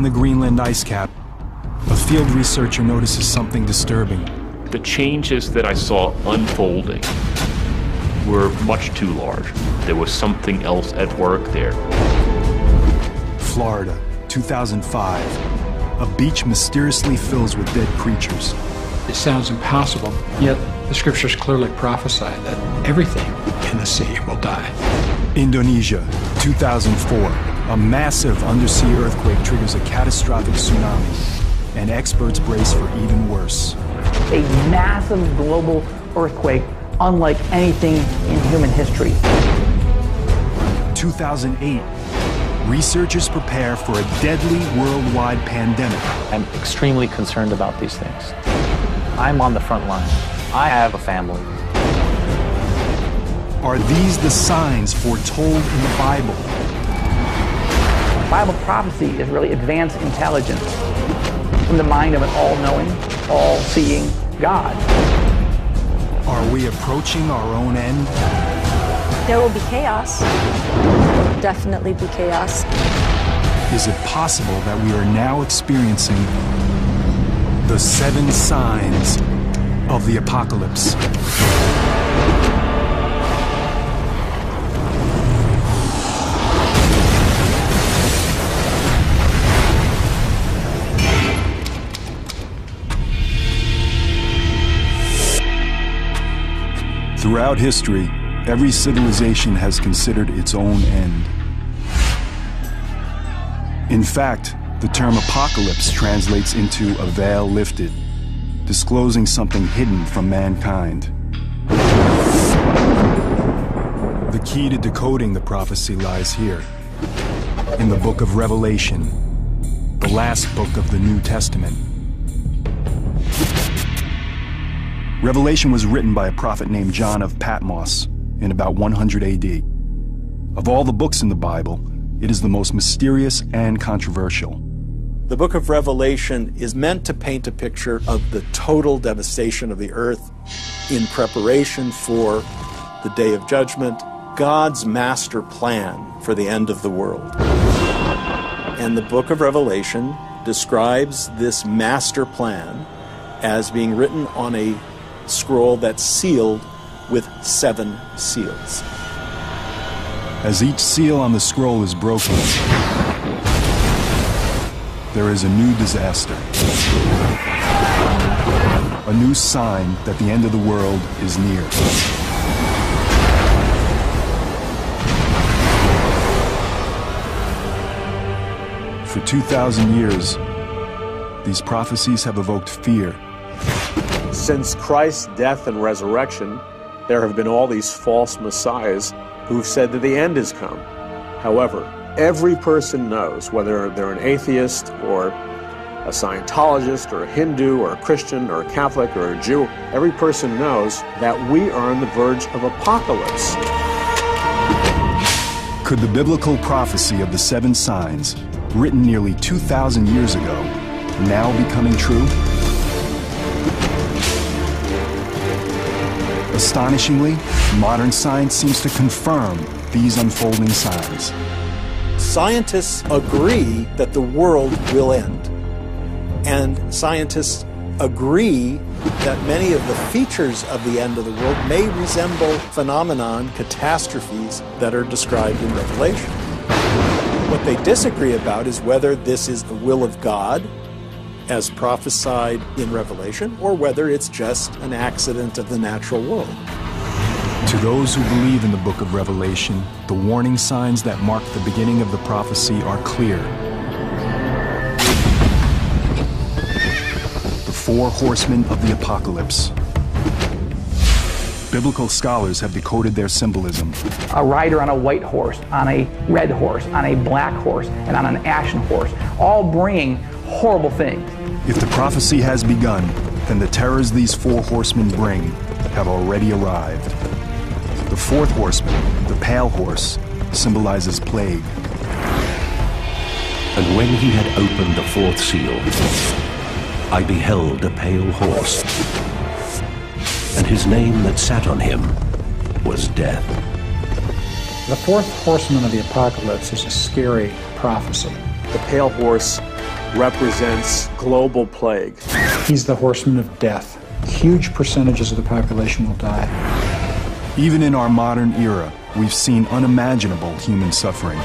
the Greenland ice cap, a field researcher notices something disturbing. The changes that I saw unfolding were much too large. There was something else at work there. Florida, 2005. A beach mysteriously fills with dead creatures. It sounds impossible, yet the scriptures clearly prophesy that everything in the sea will die. Indonesia, 2004. A massive undersea earthquake triggers a catastrophic tsunami, and experts brace for even worse. A massive global earthquake unlike anything in human history. 2008. Researchers prepare for a deadly worldwide pandemic. I'm extremely concerned about these things. I'm on the front line. I have a family. Are these the signs foretold in the Bible? Bible prophecy is really advanced intelligence from the mind of an all-knowing, all-seeing God. Are we approaching our own end? There will be chaos. Definitely be chaos. Is it possible that we are now experiencing the 7 signs of the apocalypse? Throughout history, every civilization has considered its own end. In fact, the term apocalypse translates into a veil lifted, disclosing something hidden from mankind. The key to decoding the prophecy lies here, in the book of Revelation, the last book of the New Testament. Revelation was written by a prophet named John of Patmos in about 100 AD. Of all the books in the Bible, it is the most mysterious and controversial. The book of Revelation is meant to paint a picture of the total devastation of the earth in preparation for the day of judgment, God's master plan for the end of the world. And the book of Revelation describes this master plan as being written on a scroll that's sealed with 7 seals. As each seal on the scroll is broken, there is a new disaster. A new sign that the end of the world is near. For 2,000 years, these prophecies have evoked fear. Since Christ's death and resurrection, there have been all these false messiahs who've said that the end has come. However, every person knows, whether they're an atheist or a Scientologist or a Hindu or a Christian or a Catholic or a Jew, every person knows that we are on the verge of apocalypse. Could the biblical prophecy of the 7 signs, written nearly 2,000 years ago, now be coming true? Astonishingly, modern science seems to confirm these unfolding signs. Scientists agree that the world will end. And scientists agree that many of the features of the end of the world may resemble phenomenon, catastrophes that are described in Revelation. What they disagree about is whether this is the will of God, as prophesied in Revelation, or whether it's just an accident of the natural world. To those who believe in the book of Revelation, the warning signs that mark the beginning of the prophecy are clear. The 4 horsemen of the apocalypse. Biblical scholars have decoded their symbolism. A rider on a white horse, on a red horse, on a black horse, and on an ashen horse, all bringing horrible things. If the prophecy has begun, then the terrors these 4 horsemen bring have already arrived. The 4th horseman, the pale horse, symbolizes plague. And when he had opened the 4th seal, I beheld a pale horse, and his name that sat on him was Death. The 4th horseman of the apocalypse is a scary prophecy. The pale horse represents global plague. He's the horseman of death. Huge percentages of the population will die. Even in our modern era, we've seen unimaginable human suffering.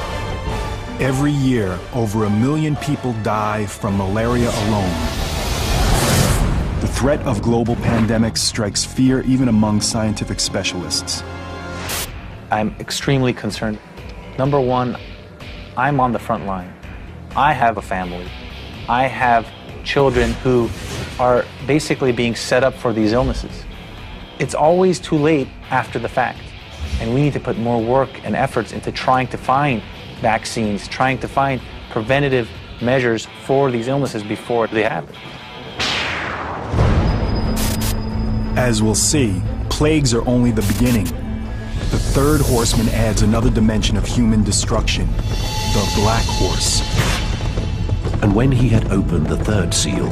Every year, over 1 million people die from malaria alone. The threat of global pandemics strikes fear even among scientific specialists. I'm extremely concerned. Number one, I'm on the front line. I have a family. I have children who are basically being set up for these illnesses. It's always too late after the fact, and we need to put more work and efforts into trying to find vaccines, trying to find preventative measures for these illnesses before they happen. As we'll see, plagues are only the beginning. The third horseman adds another dimension of human destruction, the Black Horse. And when he had opened the third seal,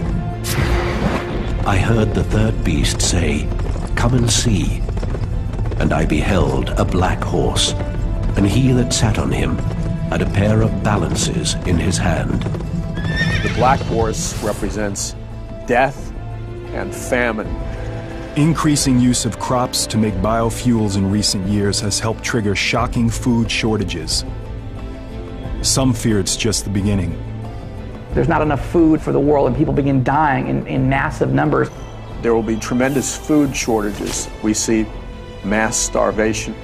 I heard the third beast say, "Come and see." And I beheld a black horse, and he that sat on him had a pair of balances in his hand. The black horse represents death and famine. Increasing use of crops to make biofuels in recent years has helped trigger shocking food shortages. Some fear it's just the beginning. There's not enough food for the world, and people begin dying in massive numbers. There will be tremendous food shortages. We see mass starvation.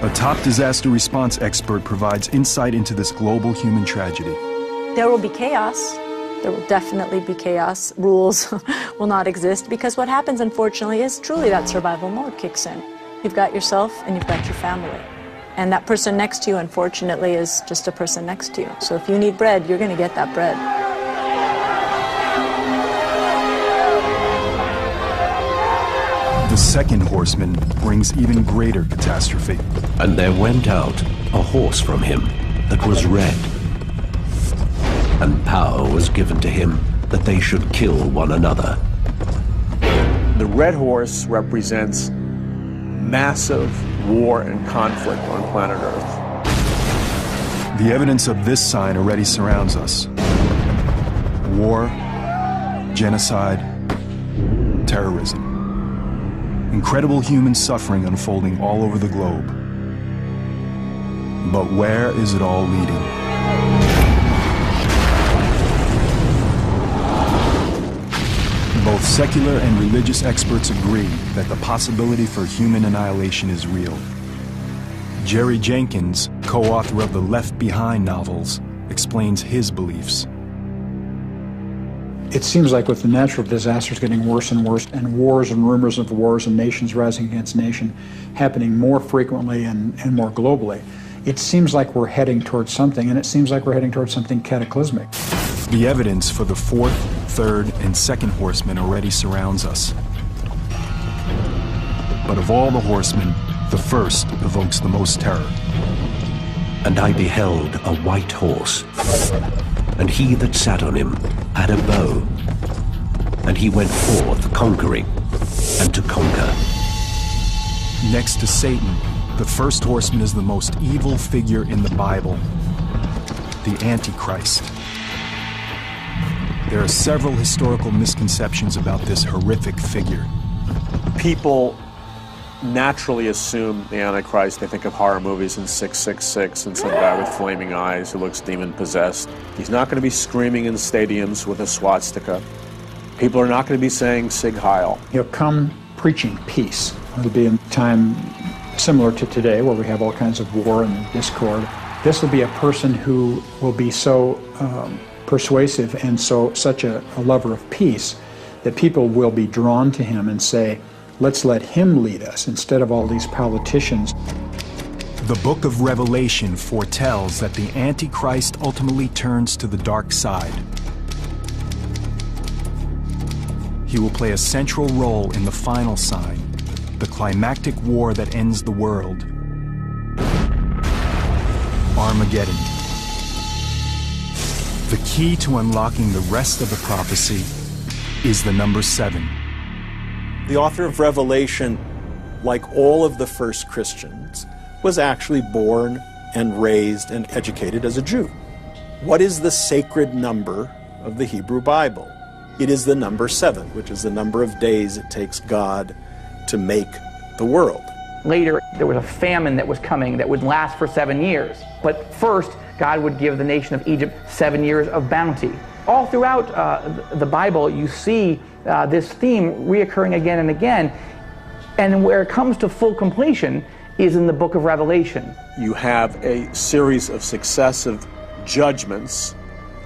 A top disaster response expert provides insight into this global human tragedy. There will be chaos. There will definitely be chaos. Rules will not exist, because what happens, unfortunately, is truly that survival mode kicks in. You've got yourself and you've got your family. And that person next to you, unfortunately, is just a person next to you. So if you need bread, you're going to get that bread. The second horseman brings even greater catastrophe. And there went out a horse from him that was red. And power was given to him that they should kill one another. The red horse represents massive war and conflict on planet Earth. The evidence of this sign already surrounds us. War, genocide, terrorism. Incredible human suffering unfolding all over the globe. But where is it all leading? Both secular and religious experts agree that the possibility for human annihilation is real. Jerry Jenkins, co-author of the Left Behind novels, explains his beliefs. It seems like with the natural disasters getting worse and worse, and wars and rumors of wars and nations rising against nation happening more frequently and more globally, it seems like we're heading towards something, and it seems like we're heading towards something cataclysmic. The evidence for the fourth, third, and second horsemen already surrounds us. But of all the horsemen, the first evokes the most terror. And I beheld a white horse, and he that sat on him had a bow, and he went forth conquering and to conquer. Next to Satan, the first horseman is the most evil figure in the Bible, the Antichrist. There are several historical misconceptions about this horrific figure. People naturally assume the Antichrist. They think of horror movies in 666 and some guy with flaming eyes who looks demon-possessed. He's not going to be screaming in stadiums with a swastika. People are not going to be saying Sig Heil. He'll come preaching peace. It'll be a time similar to today where we have all kinds of war and discord. This will be a person who will be so persuasive and such a lover of peace that people will be drawn to him and say, let's let him lead us instead of all these politicians. The book of Revelation foretells that the Antichrist ultimately turns to the dark side. He will play a central role in the final sign, the climactic war that ends the world, Armageddon. The key to unlocking the rest of the prophecy is the number 7. The author of Revelation, like all of the first Christians, was actually born and raised and educated as a Jew. What is the sacred number of the Hebrew Bible. It is the number 7, which is the number of days it takes God to make the world. Later, there was a famine that was coming that would last for 7 years. But first, God would give the nation of Egypt 7 years of bounty. All throughout the Bible, you see this theme reoccurring again and again. And where it comes to full completion is in the book of Revelation. You have a series of successive judgments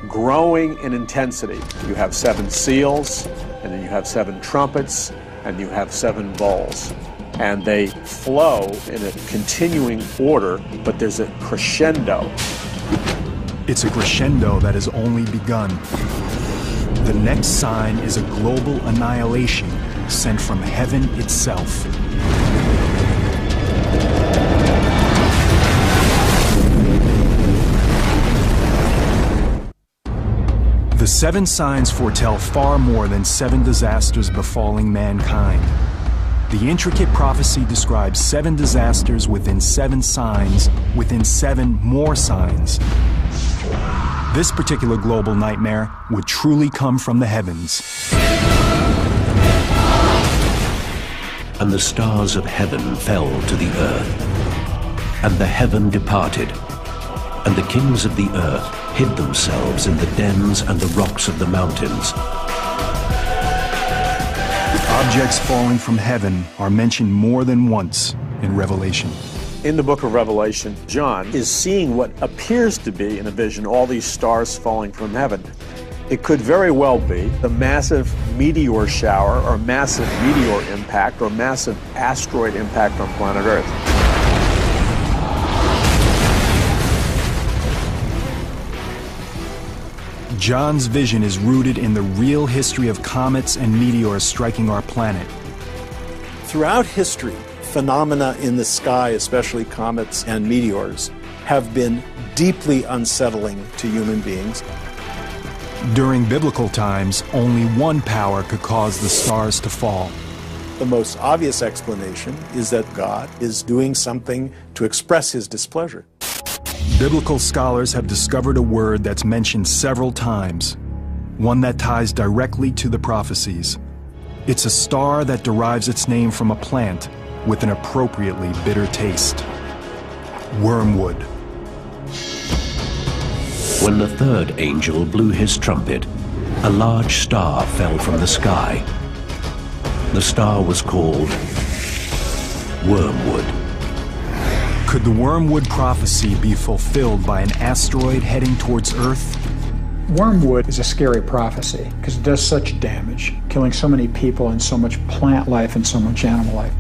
growing in intensity. You have 7 seals, and then you have 7 trumpets, and you have 7 bowls. And they flow in a continuing order, but there's a crescendo. It's a crescendo that has only begun. The next sign is a global annihilation sent from heaven itself. The 7 signs foretell far more than 7 disasters befalling mankind. The intricate prophecy describes 7 disasters within 7 signs, within 7 more signs. This particular global nightmare would truly come from the heavens. And the stars of heaven fell to the earth, and the heaven departed, and the kings of the earth hid themselves in the dens and the rocks of the mountains. Objects falling from heaven are mentioned more than once in Revelation. In the book of Revelation, John is seeing what appears to be, in a vision, all these stars falling from heaven. It could very well be the massive meteor shower or massive meteor impact or massive asteroid impact on planet Earth. John's vision is rooted in the real history of comets and meteors striking our planet. Throughout history, phenomena in the sky, especially comets and meteors, have been deeply unsettling to human beings. During biblical times, only one power could cause the stars to fall. The most obvious explanation is that God is doing something to express his displeasure. Biblical scholars have discovered a word that's mentioned several times, one that ties directly to the prophecies. It's a star that derives its name from a plant with an appropriately bitter taste. Wormwood. When the third angel blew his trumpet, a large star fell from the sky. The star was called Wormwood. Could the wormwood prophecy be fulfilled by an asteroid heading towards Earth? Wormwood is a scary prophecy because it does such damage, killing so many people and so much plant life and so much animal life.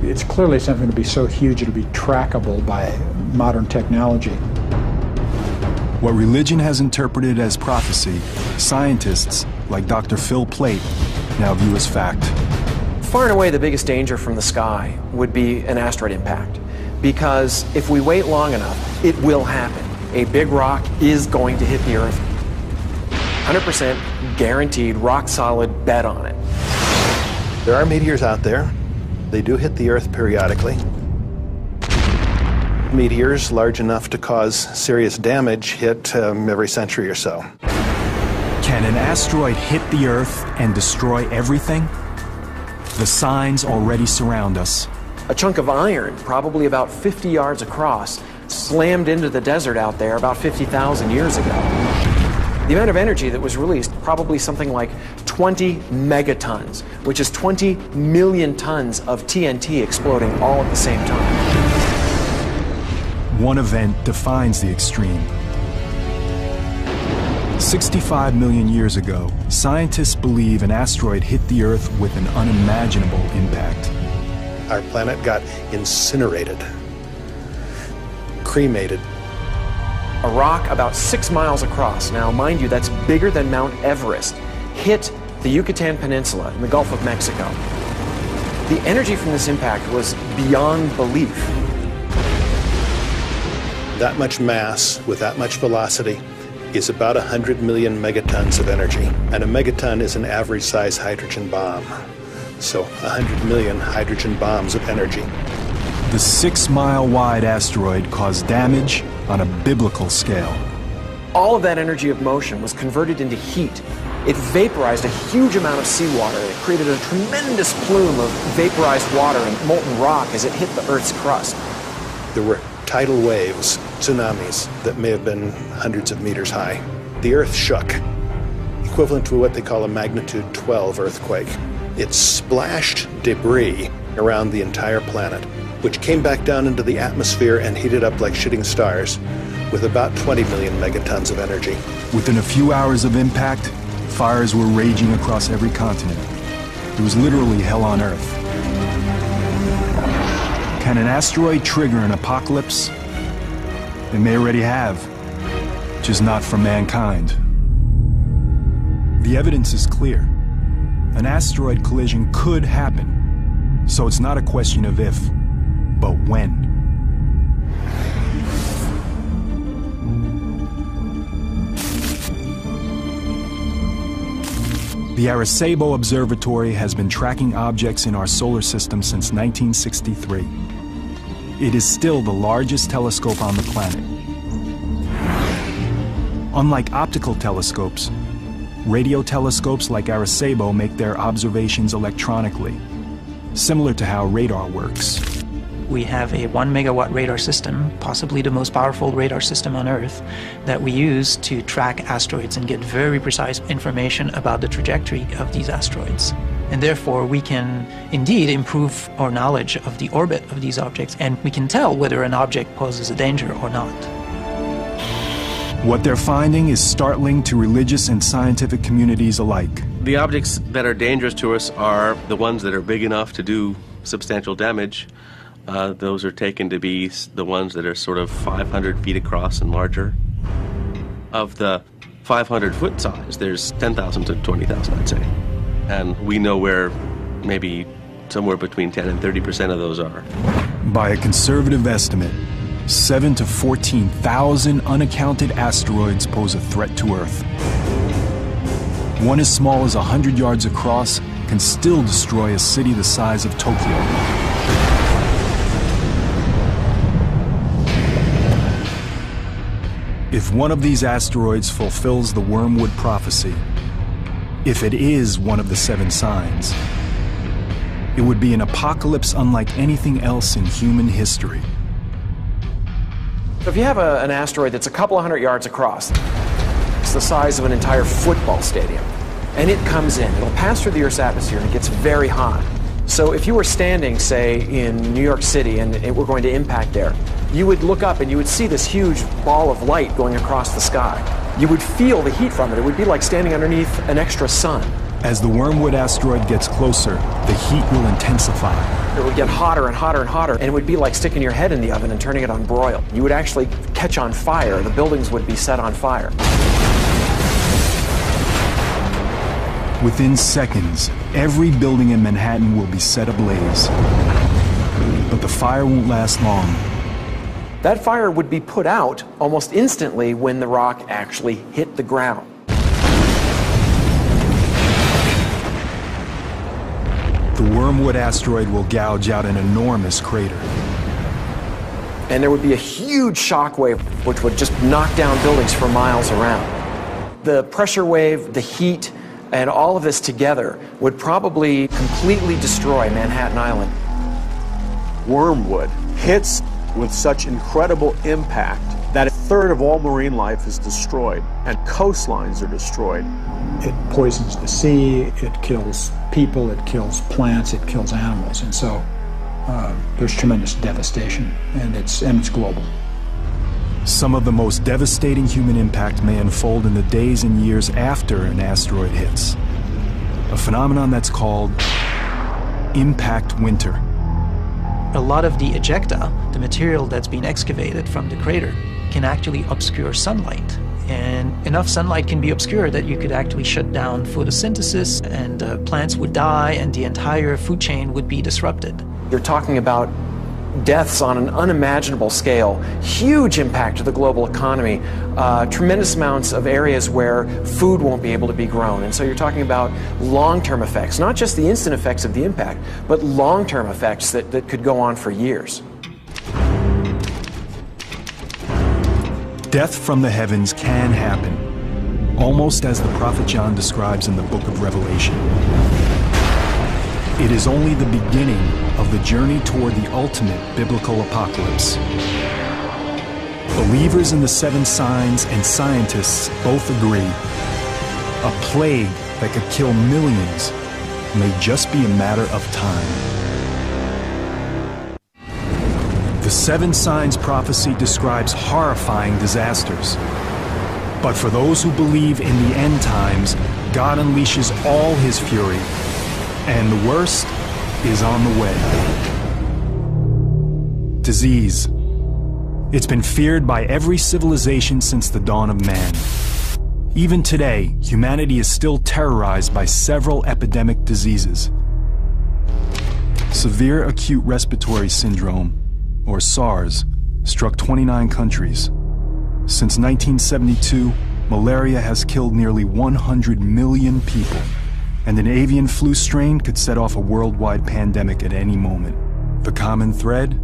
It's clearly something to be so huge it'll be trackable by modern technology. What religion has interpreted as prophecy, scientists like Dr. Phil Plait now view as fact. Far and away the biggest danger from the sky would be an asteroid impact, because if we wait long enough, it will happen. A big rock is going to hit the Earth. 100% guaranteed, rock solid, bet on it. There are meteors out there. They do hit the Earth periodically. Meteors large enough to cause serious damage hit every century or so. Can an asteroid hit the Earth and destroy everything? The signs already surround us. A chunk of iron, probably about 50 yards across, slammed into the desert out there about 50,000 years ago. The amount of energy that was released, probably something like 20 megatons, which is 20 million tons of TNT exploding all at the same time. One event defines the extreme. 65 million years ago, scientists believe an asteroid hit the Earth with an unimaginable impact. Our planet got incinerated, cremated. A rock about 6 miles across, now mind you, that's bigger than Mount Everest, hit the Yucatan Peninsula in the Gulf of Mexico. The energy from this impact was beyond belief. That much mass with that much velocity is about 100 million megatons of energy. And a megaton is an average size hydrogen bomb. So 100 million hydrogen bombs of energy. The 6-mile wide asteroid caused damage on a biblical scale. All of that energy of motion was converted into heat. It vaporized a huge amount of seawater. It created a tremendous plume of vaporized water and molten rock as it hit the Earth's crust. There were tidal waves, tsunamis, that may have been hundreds of meters high. The Earth shook, equivalent to what they call a magnitude 12 earthquake. It splashed debris around the entire planet, which came back down into the atmosphere and heated up like shooting stars with about 20 million megatons of energy. Within a few hours of impact, fires were raging across every continent. It was literally hell on Earth. Can an asteroid trigger an apocalypse? It may already have, just not for mankind. The evidence is clear. An asteroid collision could happen, so it's not a question of if, but when. The Arecibo Observatory has been tracking objects in our solar system since 1963. It is still the largest telescope on the planet. Unlike optical telescopes, radio telescopes like Arecibo make their observations electronically, similar to how radar works. We have a 1 megawatt radar system, possibly the most powerful radar system on Earth, that we use to track asteroids and get very precise information about the trajectory of these asteroids. And therefore, we can indeed improve our knowledge of the orbit of these objects, and we can tell whether an object poses a danger or not. What they're finding is startling to religious and scientific communities alike. The objects that are dangerous to us are the ones that are big enough to do substantial damage. Those are taken to be the ones that are sort of 500 feet across and larger. Of the 500-foot size, there's 10,000 to 20,000, I'd say. And we know where maybe somewhere between 10 and 30% of those are. By a conservative estimate, 7 to 14,000 unaccounted asteroids pose a threat to Earth. One as small as 100 yards across can still destroy a city the size of Tokyo. If one of these asteroids fulfills the Wormwood prophecy, if it is one of the 7 signs, it would be an apocalypse unlike anything else in human history. So if you have an asteroid that's a couple of hundred yards across, it's the size of an entire football stadium, and it comes in, it'll pass through the Earth's atmosphere and it gets very hot. So if you were standing, say, in New York City and it were going to impact there, you would look up and you would see this huge ball of light going across the sky. You would feel the heat from it. It would be like standing underneath an extra sun. As the Wormwood asteroid gets closer, the heat will intensify. It would get hotter and hotter and hotter, and it would be like sticking your head in the oven and turning it on broil. You would actually catch on fire. The buildings would be set on fire. Within seconds, every building in Manhattan will be set ablaze. But the fire won't last long. That fire would be put out almost instantly when the rock actually hit the ground. The Wormwood asteroid will gouge out an enormous crater. And there would be a huge shock wave which would just knock down buildings for miles around. The pressure wave, the heat, and all of this together would probably completely destroy Manhattan Island. Wormwood hits with such incredible impact that a third of all marine life is destroyed, and coastlines are destroyed. It poisons the sea, it kills people, it kills plants, it kills animals, and so there's tremendous devastation, and it's global. Some of the most devastating human impact may unfold in the days and years after an asteroid hits. A phenomenon that's called impact winter. A lot of the ejecta, the material that's been excavated from the crater, can actually obscure sunlight. And enough sunlight can be obscured that you could actually shut down photosynthesis, and plants would die, and the entire food chain would be disrupted. You're talking about deaths on an unimaginable scale, huge impact to the global economy, tremendous amounts of areas where food won't be able to be grown. And so you're talking about long-term effects, not just the instant effects of the impact, but long-term effects that could go on for years. Death from the heavens can happen, almost as the prophet John describes in the book of Revelation. It is only the beginning of the journey toward the ultimate biblical apocalypse. Believers in the seven signs and scientists both agree a plague that could kill millions may just be a matter of time. The seven signs prophecy describes horrifying disasters. But for those who believe in the end times, God unleashes all his fury, and the worst is on the way. Disease. It's been feared by every civilization since the dawn of man. Even today, humanity is still terrorized by several epidemic diseases. Severe acute respiratory syndrome, or SARS, struck 29 countries. Since 1972, malaria has killed nearly 100 million people, and an avian flu strain could set off a worldwide pandemic at any moment. The common thread?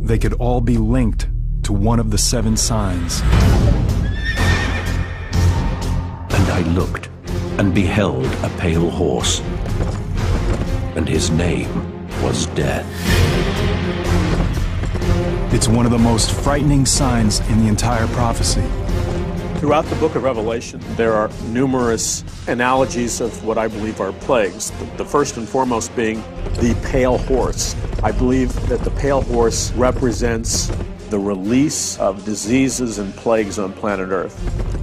They could all be linked to one of the seven signs. And I looked, and beheld a pale horse, and his name was Death. It's one of the most frightening signs in the entire prophecy. Throughout the book of Revelation, there are numerous analogies of what I believe are plagues. The first and foremost being the pale horse. I believe that the pale horse represents the release of diseases and plagues on planet Earth.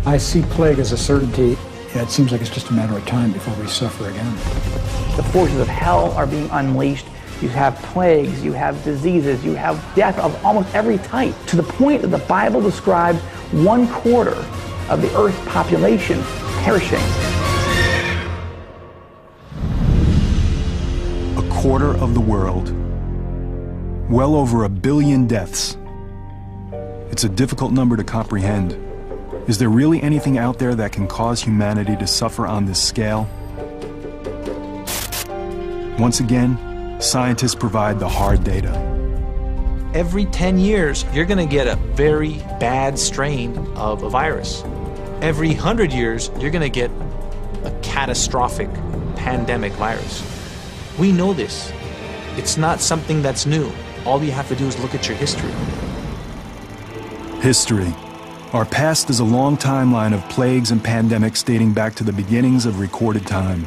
I see plague as a certainty. It seems like it's just a matter of time before we suffer again. The forces of hell are being unleashed. You have plagues, you have diseases, you have death of almost every type, to the point that the Bible describes 1/4 of the Earth's population perishing. A quarter of the world. Well over 1 billion deaths. It's a difficult number to comprehend. Is there really anything out there that can cause humanity to suffer on this scale? Once again, scientists provide the hard data. Every 10 years, you're going to get a very bad strain of a virus. Every 100 years, you're going to get a catastrophic pandemic virus. We know this. It's not something that's new. All you have to do is look at your history. History. Our past is a long timeline of plagues and pandemics dating back to the beginnings of recorded time.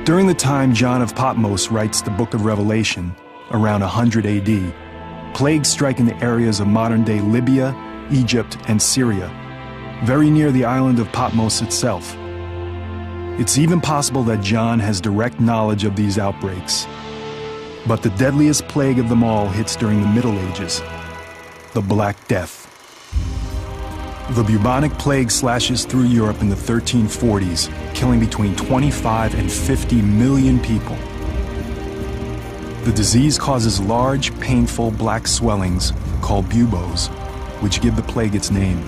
During the time John of Patmos writes the book of Revelation, around 100 AD, plagues strike in the areas of modern-day Libya, Egypt, and Syria, very near the island of Patmos itself. It's even possible that John has direct knowledge of these outbreaks. But the deadliest plague of them all hits during the Middle Ages, the Black Death. The bubonic plague slashes through Europe in the 1340s, killing between 25 and 50 million people. The disease causes large, painful black swellings called buboes, which give the plague its name.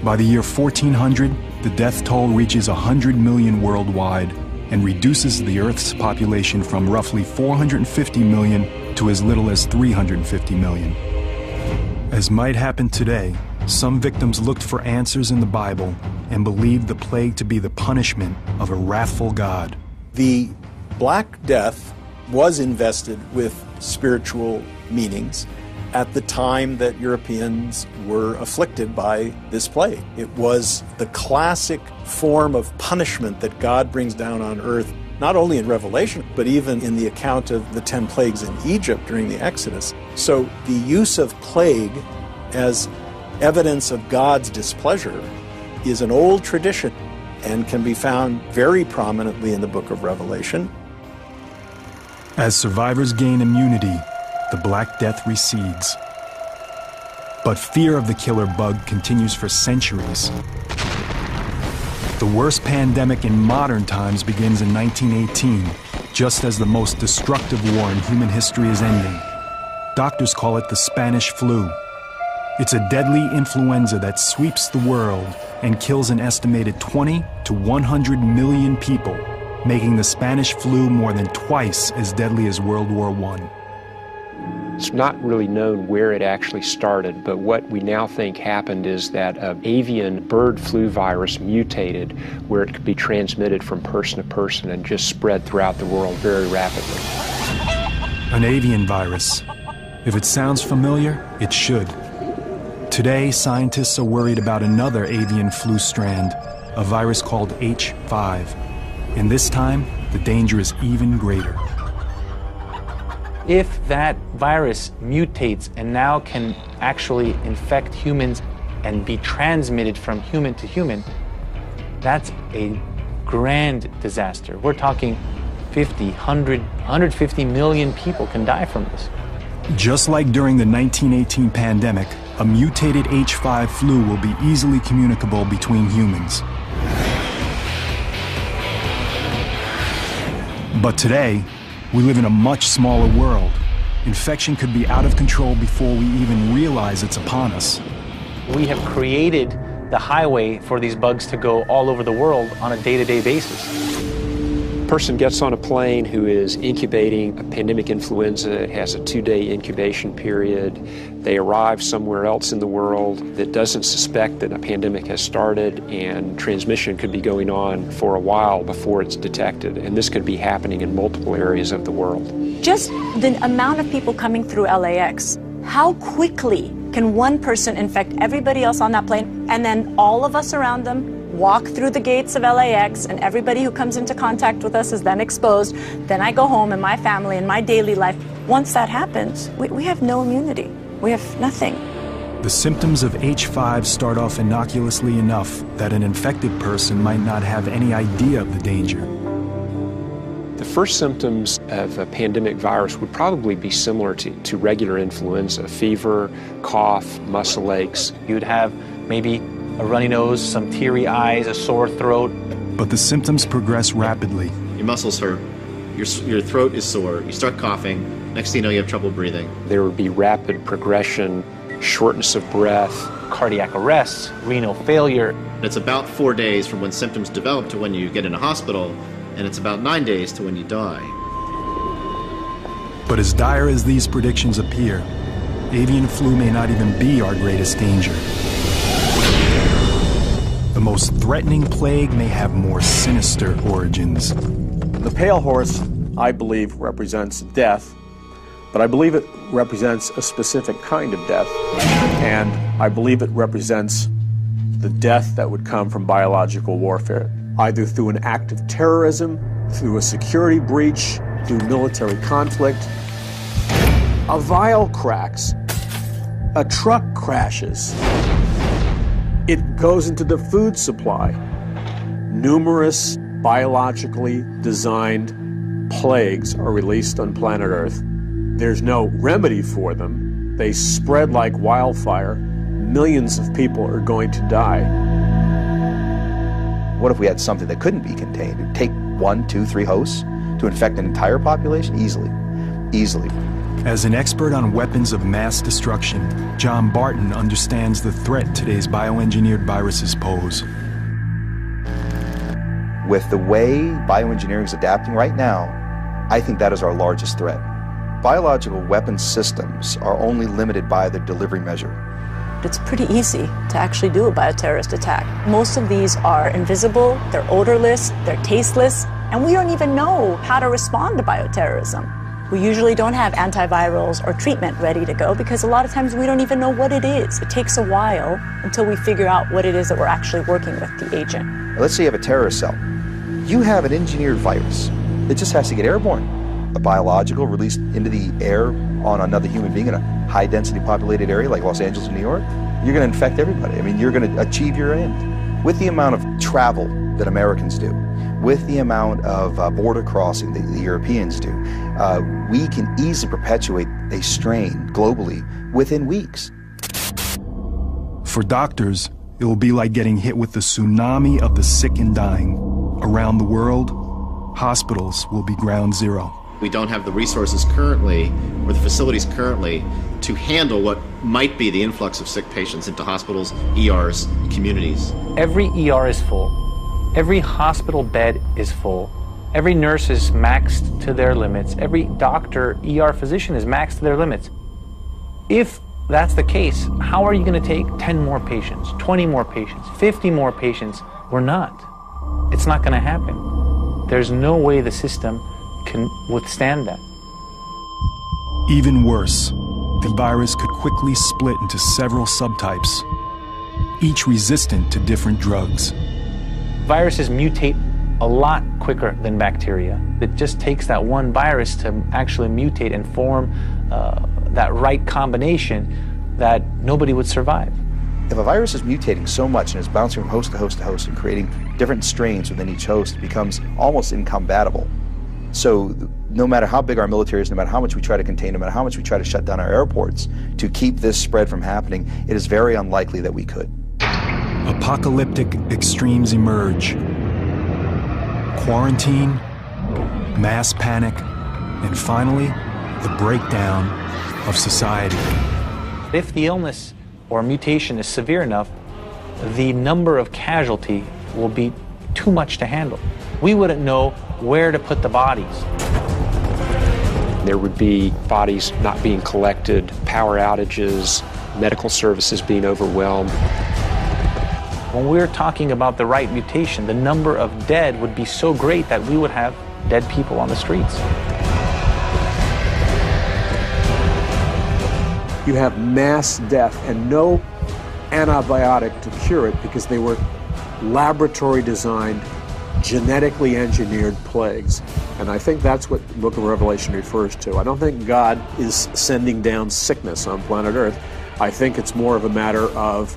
By the year 1400, the death toll reaches 100 million worldwide and reduces the Earth's population from roughly 450 million to as little as 350 million. As might happen today, some victims looked for answers in the Bible and believed the plague to be the punishment of a wrathful God. The Black Death was invested with spiritual meanings at the time that Europeans were afflicted by this plague. It was the classic form of punishment that God brings down on earth, not only in Revelation, but even in the account of the 10 plagues in Egypt during the Exodus. So the use of plague as evidence of God's displeasure is an old tradition and can be found very prominently in the book of Revelation. As survivors gain immunity, the Black Death recedes. But fear of the killer bug continues for centuries. The worst pandemic in modern times begins in 1918, just as the most destructive war in human history is ending. Doctors call it the Spanish flu. It's a deadly influenza that sweeps the world and kills an estimated 20 to 100 million people, making the Spanish flu more than twice as deadly as World War I. It's not really known where it actually started, but what we now think happened is that an avian bird flu virus mutated where it could be transmitted from person to person and just spread throughout the world very rapidly. An avian virus. If it sounds familiar, it should. Today, scientists are worried about another avian flu strand, a virus called H5. And this time, the danger is even greater. If that virus mutates and now can actually infect humans and be transmitted from human to human, that's a grand disaster. We're talking 50, 100, 150 million people can die from this. Just like during the 1918 pandemic, a mutated H5 flu will be easily communicable between humans. But today, we live in a much smaller world. Infection could be out of control before we even realize it's upon us. We have created the highway for these bugs to go all over the world on a day-to-day basis. A person gets on a plane who is incubating a pandemic influenza. It has a 2-day incubation period. They arrive somewhere else in the world that doesn't suspect that a pandemic has started, and transmission could be going on for a while before it's detected. And this could be happening in multiple areas of the world. Just the amount of people coming through LAX, how quickly can one person infect everybody else on that plane, and then all of us around them walk through the gates of LAX, and everybody who comes into contact with us is then exposed. Then I go home and my family and my daily life. Once that happens, we have no immunity. We have nothing. The symptoms of H5 start off innocuously enough that an infected person might not have any idea of the danger. The first symptoms of a pandemic virus would probably be similar to regular influenza: fever, cough, muscle aches. You'd have maybe a runny nose, some teary eyes, a sore throat. But the symptoms progress rapidly. Your muscles hurt, your throat is sore, you start coughing, next thing you know you have trouble breathing. There would be rapid progression, shortness of breath, cardiac arrest, renal failure. It's about 4 days from when symptoms develop to when you get in a hospital, and it's about 9 days to when you die. But as dire as these predictions appear, avian flu may not even be our greatest danger. The most threatening plague may have more sinister origins. The pale horse, I believe, represents death, but I believe it represents a specific kind of death, and I believe it represents the death that would come from biological warfare, either through an act of terrorism, through a security breach, through military conflict. A vial cracks, a truck crashes, it goes into the food supply. Numerous biologically designed plagues are released on planet Earth. There's no remedy for them. They spread like wildfire. Millions of people are going to die. What if we had something that couldn't be contained? It'd take 1, 2, 3 hosts to infect an entire population? Easily. Easily. As an expert on weapons of mass destruction, John Barton understands the threat today's bioengineered viruses pose. With the way bioengineering is adapting right now, I think that is our largest threat. Biological weapons systems are only limited by their delivery measure. It's pretty easy to actually do a bioterrorist attack. Most of these are invisible, they're odorless, they're tasteless, and we don't even know how to respond to bioterrorism. We usually don't have antivirals or treatment ready to go because a lot of times we don't even know what it is. It takes a while until we figure out what it is that we're actually working with, the agent. Let's say you have a terrorist cell. You have an engineered virus. It just has to get airborne. A biological released into the air on another human being in a high-density populated area like Los Angeles and New York, you're going to infect everybody. I mean, you're going to achieve your end. With the amount of travel that Americans do, with the amount of border crossing that the Europeans do, we can easily perpetuate a strain globally within weeks. For doctors, it will be like getting hit with the tsunami of the sick and dying. Around the world, hospitals will be ground zero. We don't have the resources currently, or the facilities currently, to handle what might be the influx of sick patients into hospitals, ERs, communities. Every ER is full. Every hospital bed is full. Every nurse is maxed to their limits. Every doctor, ER physician is maxed to their limits. If that's the case, how are you going to take 10 more patients, 20 more patients, 50 more patients? We're not. It's not going to happen. There's no way the system can withstand that. Even worse, the virus could quickly split into several subtypes, each resistant to different drugs. Viruses mutate a lot quicker than bacteria. It just takes that one virus to actually mutate and form that right combination that nobody would survive. If a virus is mutating so much and is bouncing from host to host to host and creating different strains within each host, it becomes almost incompatible. So no matter how big our military is, no matter how much we try to contain, no matter how much we try to shut down our airports to keep this spread from happening, it is very unlikely that we could. Apocalyptic extremes emerge. Quarantine, mass panic, and finally, the breakdown of society. If the illness or mutation is severe enough, the number of casualty will be too much to handle. We wouldn't know where to put the bodies. There would be bodies not being collected, power outages, medical services being overwhelmed. When we're talking about the right mutation, the number of dead would be so great that we would have dead people on the streets. You have mass death and no antibiotic to cure it because they were laboratory designed, genetically engineered plagues. And I think that's what the book of Revelation refers to. I don't think God is sending down sickness on planet Earth. I think it's more of a matter of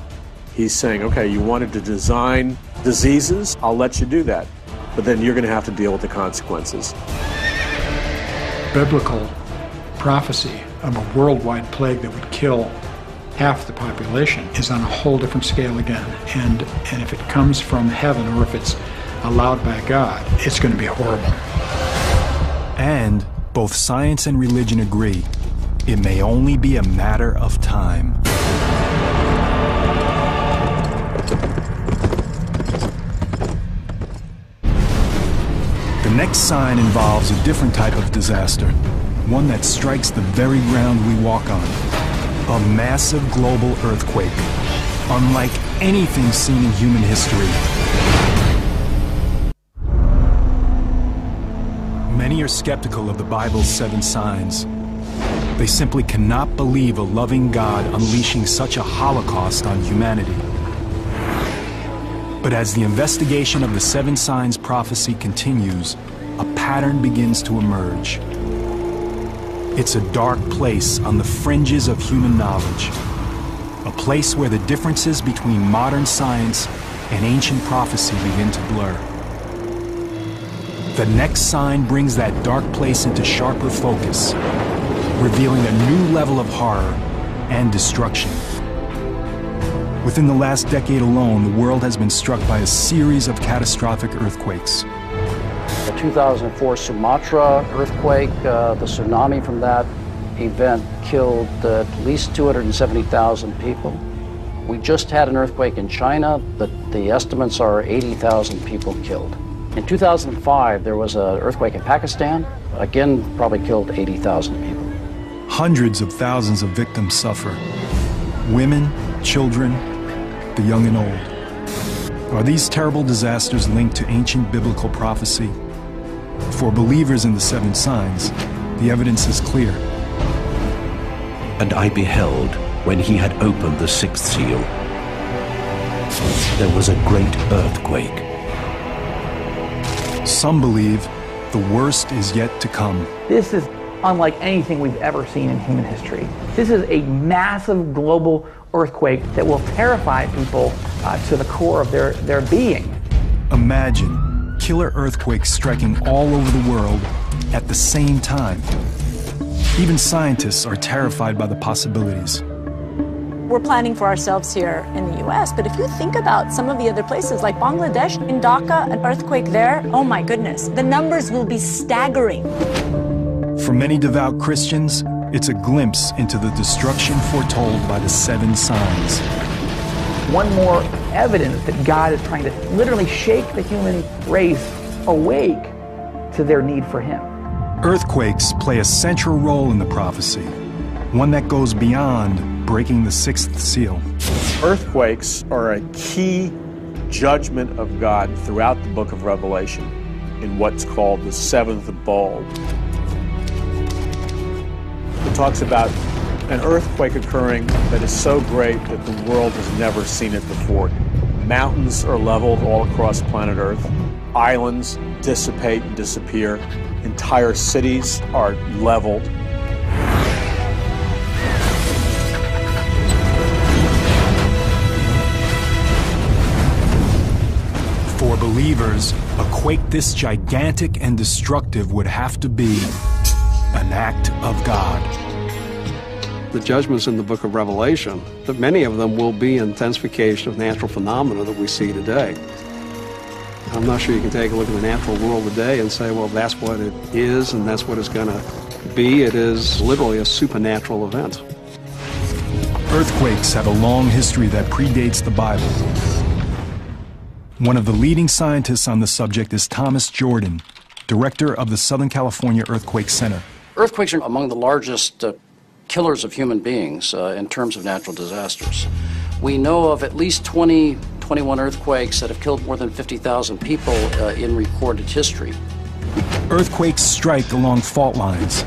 He's saying, okay, you wanted to design diseases, I'll let you do that. But then you're going to have to deal with the consequences. Biblical prophecy of a worldwide plague that would kill half the population is on a whole different scale again. And if it comes from heaven or if it's allowed by God, it's going to be horrible. And both science and religion agree, it may only be a matter of time. The next sign involves a different type of disaster, one that strikes the very ground we walk on. A massive global earthquake, unlike anything seen in human history. Many are skeptical of the Bible's 7 signs. They simply cannot believe a loving God unleashing such a holocaust on humanity. But as the investigation of the 7 signs prophecy continues, a pattern begins to emerge. It's a dark place on the fringes of human knowledge, a place where the differences between modern science and ancient prophecy begin to blur. The next sign brings that dark place into sharper focus, revealing a new level of horror and destruction. Within the last decade alone, the world has been struck by a series of catastrophic earthquakes. The 2004 Sumatra earthquake, the tsunami from that event killed at least 270,000 people. We just had an earthquake in China, but the estimates are 80,000 people killed. In 2005, there was an earthquake in Pakistan, again, probably killed 80,000 people. Hundreds of thousands of victims suffer. Women, children, the young and old. Are these terrible disasters linked to ancient biblical prophecy? For believers in the 7 signs, the evidence is clear. And I beheld, when he had opened the 6th seal, there was a great earthquake. Some believe the worst is yet to come. This is unlike anything we've ever seen in human history. This is a massive global earthquake that will terrify people to the core of their being. Imagine killer earthquakes striking all over the world at the same time. Even scientists are terrified by the possibilities. We're planning for ourselves here in the US, but if you think about some of the other places like Bangladesh, in Dhaka, an earthquake there, oh my goodness, the numbers will be staggering. For many devout Christians, it's a glimpse into the destruction foretold by the 7 signs. One more evidence that God is trying to literally shake the human race awake to their need for Him. Earthquakes play a central role in the prophecy. one that goes beyond breaking the sixth seal. Earthquakes are a key judgment of God throughout the book of Revelation in what's called the seventh bowl. It talks about an earthquake occurring that is so great that the world has never seen it before. Mountains are leveled all across planet Earth. Islands dissipate and disappear. Entire cities are leveled. For believers, a quake this gigantic and destructive would have to be an act of God. The judgments in the book of Revelation, that many of them will be intensification of natural phenomena that we see today. I'm not sure you can take a look at the natural world today and say, well, that's what it is and that's what it's going to be. It is literally a supernatural event. Earthquakes have a long history that predates the Bible. One of the leading scientists on the subject is Thomas Jordan, director of the Southern California Earthquake Center. Earthquakes are among the largest killers of human beings in terms of natural disasters. We know of at least 21 earthquakes that have killed more than 50,000 people in recorded history. Earthquakes strike along fault lines,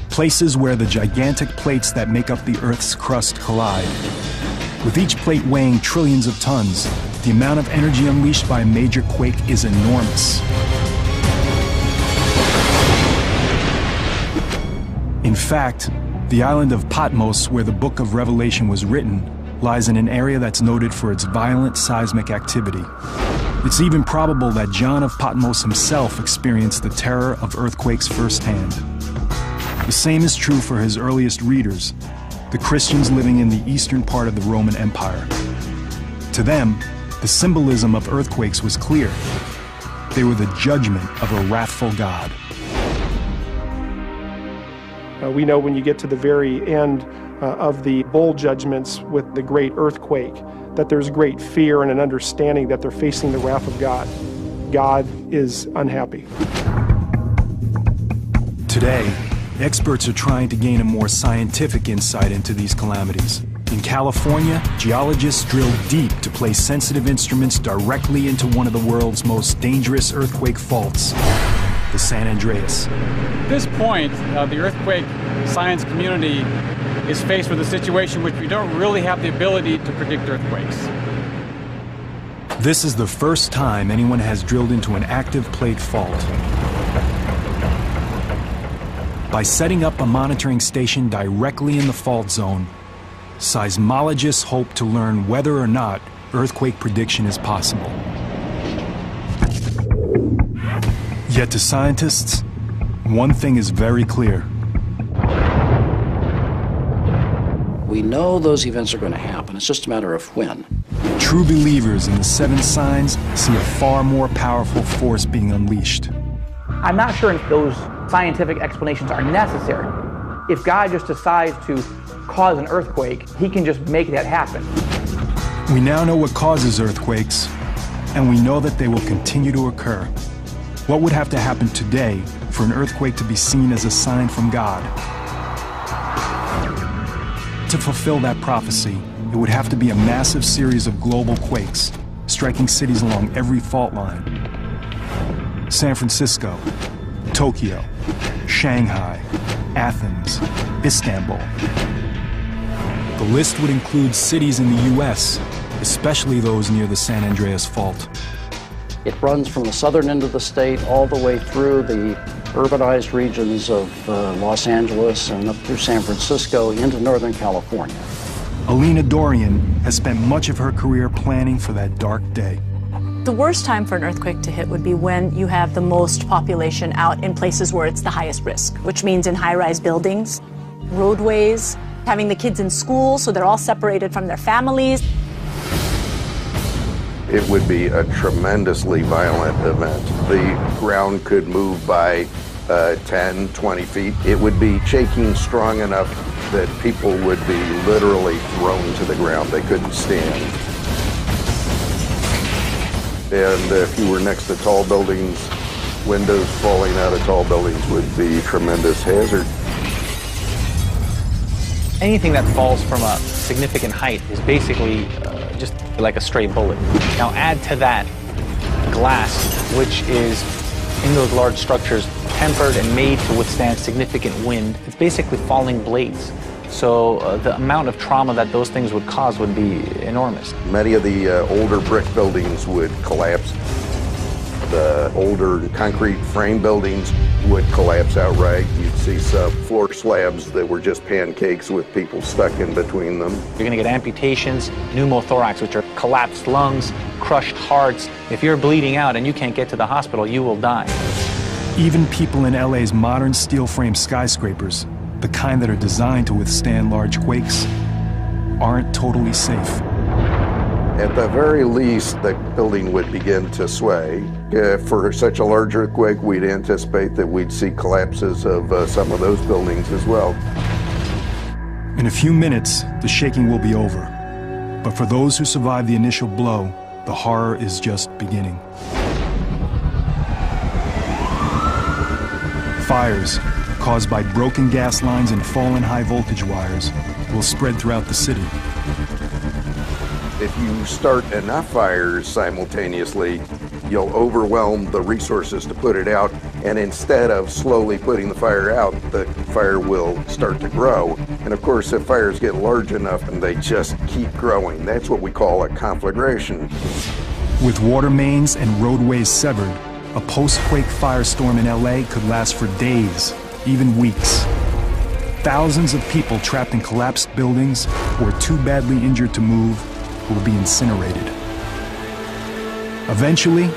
places where the gigantic plates that make up the Earth's crust collide. With each plate weighing trillions of tons, the amount of energy unleashed by a major quake is enormous. In fact, the island of Patmos, where the book of Revelation was written, lies in an area that's noted for its violent seismic activity. It's even probable that John of Patmos himself experienced the terror of earthquakes firsthand. The same is true for his earliest readers, the Christians living in the eastern part of the Roman Empire. To them, the symbolism of earthquakes was clear. They were the judgment of a wrathful God. We know when you get to the very end of the bowl judgments with the great earthquake, that there's great fear and an understanding that they're facing the wrath of God. God is unhappy. Today, experts are trying to gain a more scientific insight into these calamities. In California, geologists drill deep to place sensitive instruments directly into one of the world's most dangerous earthquake faults, the San Andreas. At this point, the earthquake science community is faced with a situation which we don't really have the ability to predict earthquakes. This is the first time anyone has drilled into an active plate fault. By setting up a monitoring station directly in the fault zone, seismologists hope to learn whether or not earthquake prediction is possible. Yet to scientists, one thing is very clear. We know those events are going to happen. It's just a matter of when. True believers in the seven signs see a far more powerful force being unleashed. I'm not sure if those scientific explanations are necessary. If God just decides to cause an earthquake, he can just make that happen. We now know what causes earthquakes, and we know that they will continue to occur. What would have to happen today for an earthquake to be seen as a sign from God? To fulfill that prophecy, it would have to be a massive series of global quakes, striking cities along every fault line. San Francisco, Tokyo, Shanghai, Athens, Istanbul. The list would include cities in the U.S., especially those near the San Andreas Fault. It runs from the southern end of the state all the way through the urbanized regions of Los Angeles and up through San Francisco into Northern California. Alina Dorian has spent much of her career planning for that dark day. The worst time for an earthquake to hit would be when you have the most population out in places where it's the highest risk, which means in high-rise buildings, roadways, having the kids in school so they're all separated from their families. It would be a tremendously violent event. The ground could move by 10, 20 feet. It would be shaking strong enough that people would be literally thrown to the ground. They couldn't stand. And if you were next to tall buildings, windows falling out of tall buildings would be a tremendous hazard. Anything that falls from a significant height is basically just like a stray bullet. Now add to that glass, which is in those large structures tempered and made to withstand significant wind. It's basically falling blades. So the amount of trauma that those things would cause would be enormous. Many of the older brick buildings would collapse. The older concrete frame buildings would collapse outright. You'd see some floor slabs that were just pancakes with people stuck in between them. You're going to get amputations, pneumothorax, which are collapsed lungs, crushed hearts. If you're bleeding out and you can't get to the hospital, you will die. Even people in LA's modern steel frame skyscrapers, the kind that are designed to withstand large quakes, aren't totally safe. At the very least, the building would begin to sway. For such a large earthquake, we'd anticipate that we'd see collapses of some of those buildings as well. In a few minutes, the shaking will be over. But for those who survive the initial blow, the horror is just beginning. Fires caused by broken gas lines and fallen high voltage wires will spread throughout the city. If you start enough fires simultaneously, you'll overwhelm the resources to put it out, and instead of slowly putting the fire out, the fire will start to grow. And of course, if fires get large enough and they just keep growing, that's what we call a conflagration. With water mains and roadways severed, a post-quake firestorm in LA could last for days, even weeks. Thousands of people trapped in collapsed buildings or too badly injured to move will be incinerated. Eventually,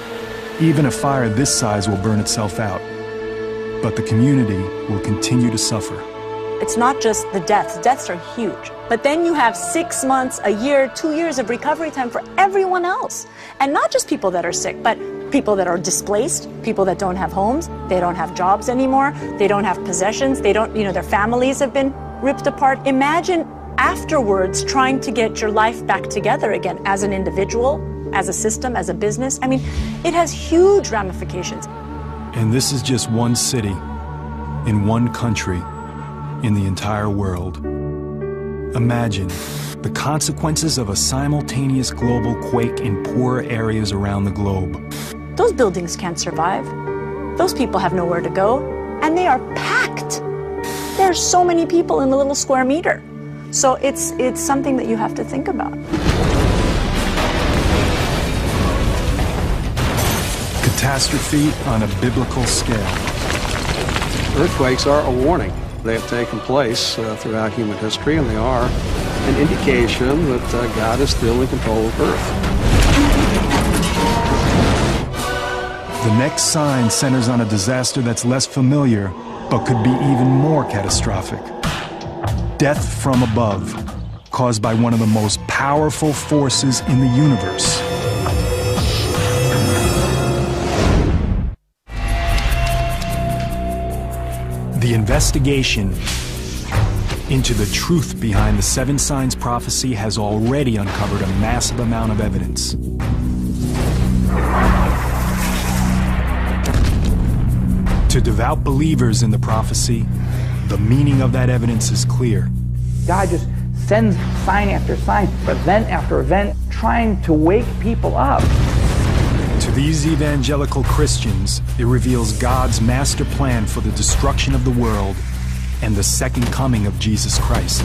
even a fire this size will burn itself out, but the community will continue to suffer. It's not just the deaths. Deaths are huge. But then you have 6 months, a year, 2 years of recovery time for everyone else. And not just people that are sick, but people that are displaced, people that don't have homes, they don't have jobs anymore, they don't have possessions, they don't, their families have been ripped apart. Imagine afterwards trying to get your life back together again as an individual, as a system, as a business. I mean, it has huge ramifications. And this is just one city, in one country, in the entire world. Imagine the consequences of a simultaneous global quake in poor areas around the globe. Those buildings can't survive. Those people have nowhere to go, and they are packed. There's so many people in a little square meter. So it's something that you have to think about. Catastrophe on a biblical scale. Earthquakes are a warning. They have taken place throughout human history, and they are an indication that God is still in control of Earth. The next sign centers on a disaster that's less familiar, but could be even more catastrophic. Death from above, caused by one of the most powerful forces in the universe. The investigation into the truth behind the 7 signs prophecy has already uncovered a massive amount of evidence. To devout believers in the prophecy, the meaning of that evidence is clear. God just sends sign after sign, event after event, trying to wake people up. To these evangelical Christians, it reveals God's master plan for the destruction of the world and the second coming of Jesus Christ.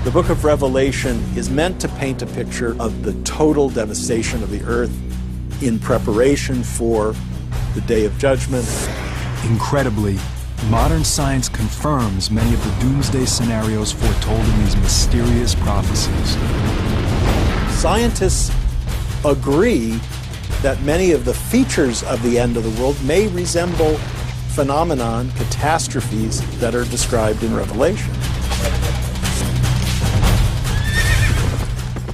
The book of Revelation is meant to paint a picture of the total devastation of the earth in preparation for the day of judgment. Incredibly, modern science confirms many of the doomsday scenarios foretold in these mysterious prophecies. Scientists agree that many of the features of the end of the world may resemble phenomenon, catastrophes that are described in Revelation.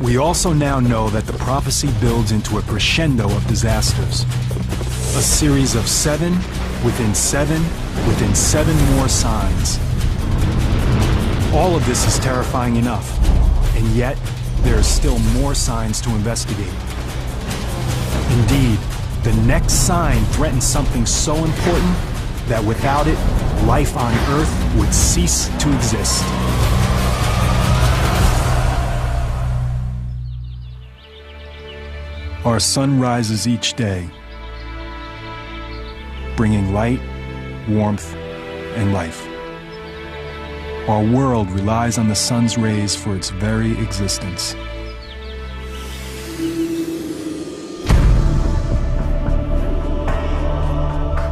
We also now know that the prophecy builds into a crescendo of disasters. A series of 7 within 7 within 7 more signs. All of this is terrifying enough, and yet there are still more signs to investigate. Indeed, the next sign threatens something so important that without it, life on Earth would cease to exist. Our sun rises each day, bringing light, warmth, and life. Our world relies on the sun's rays for its very existence.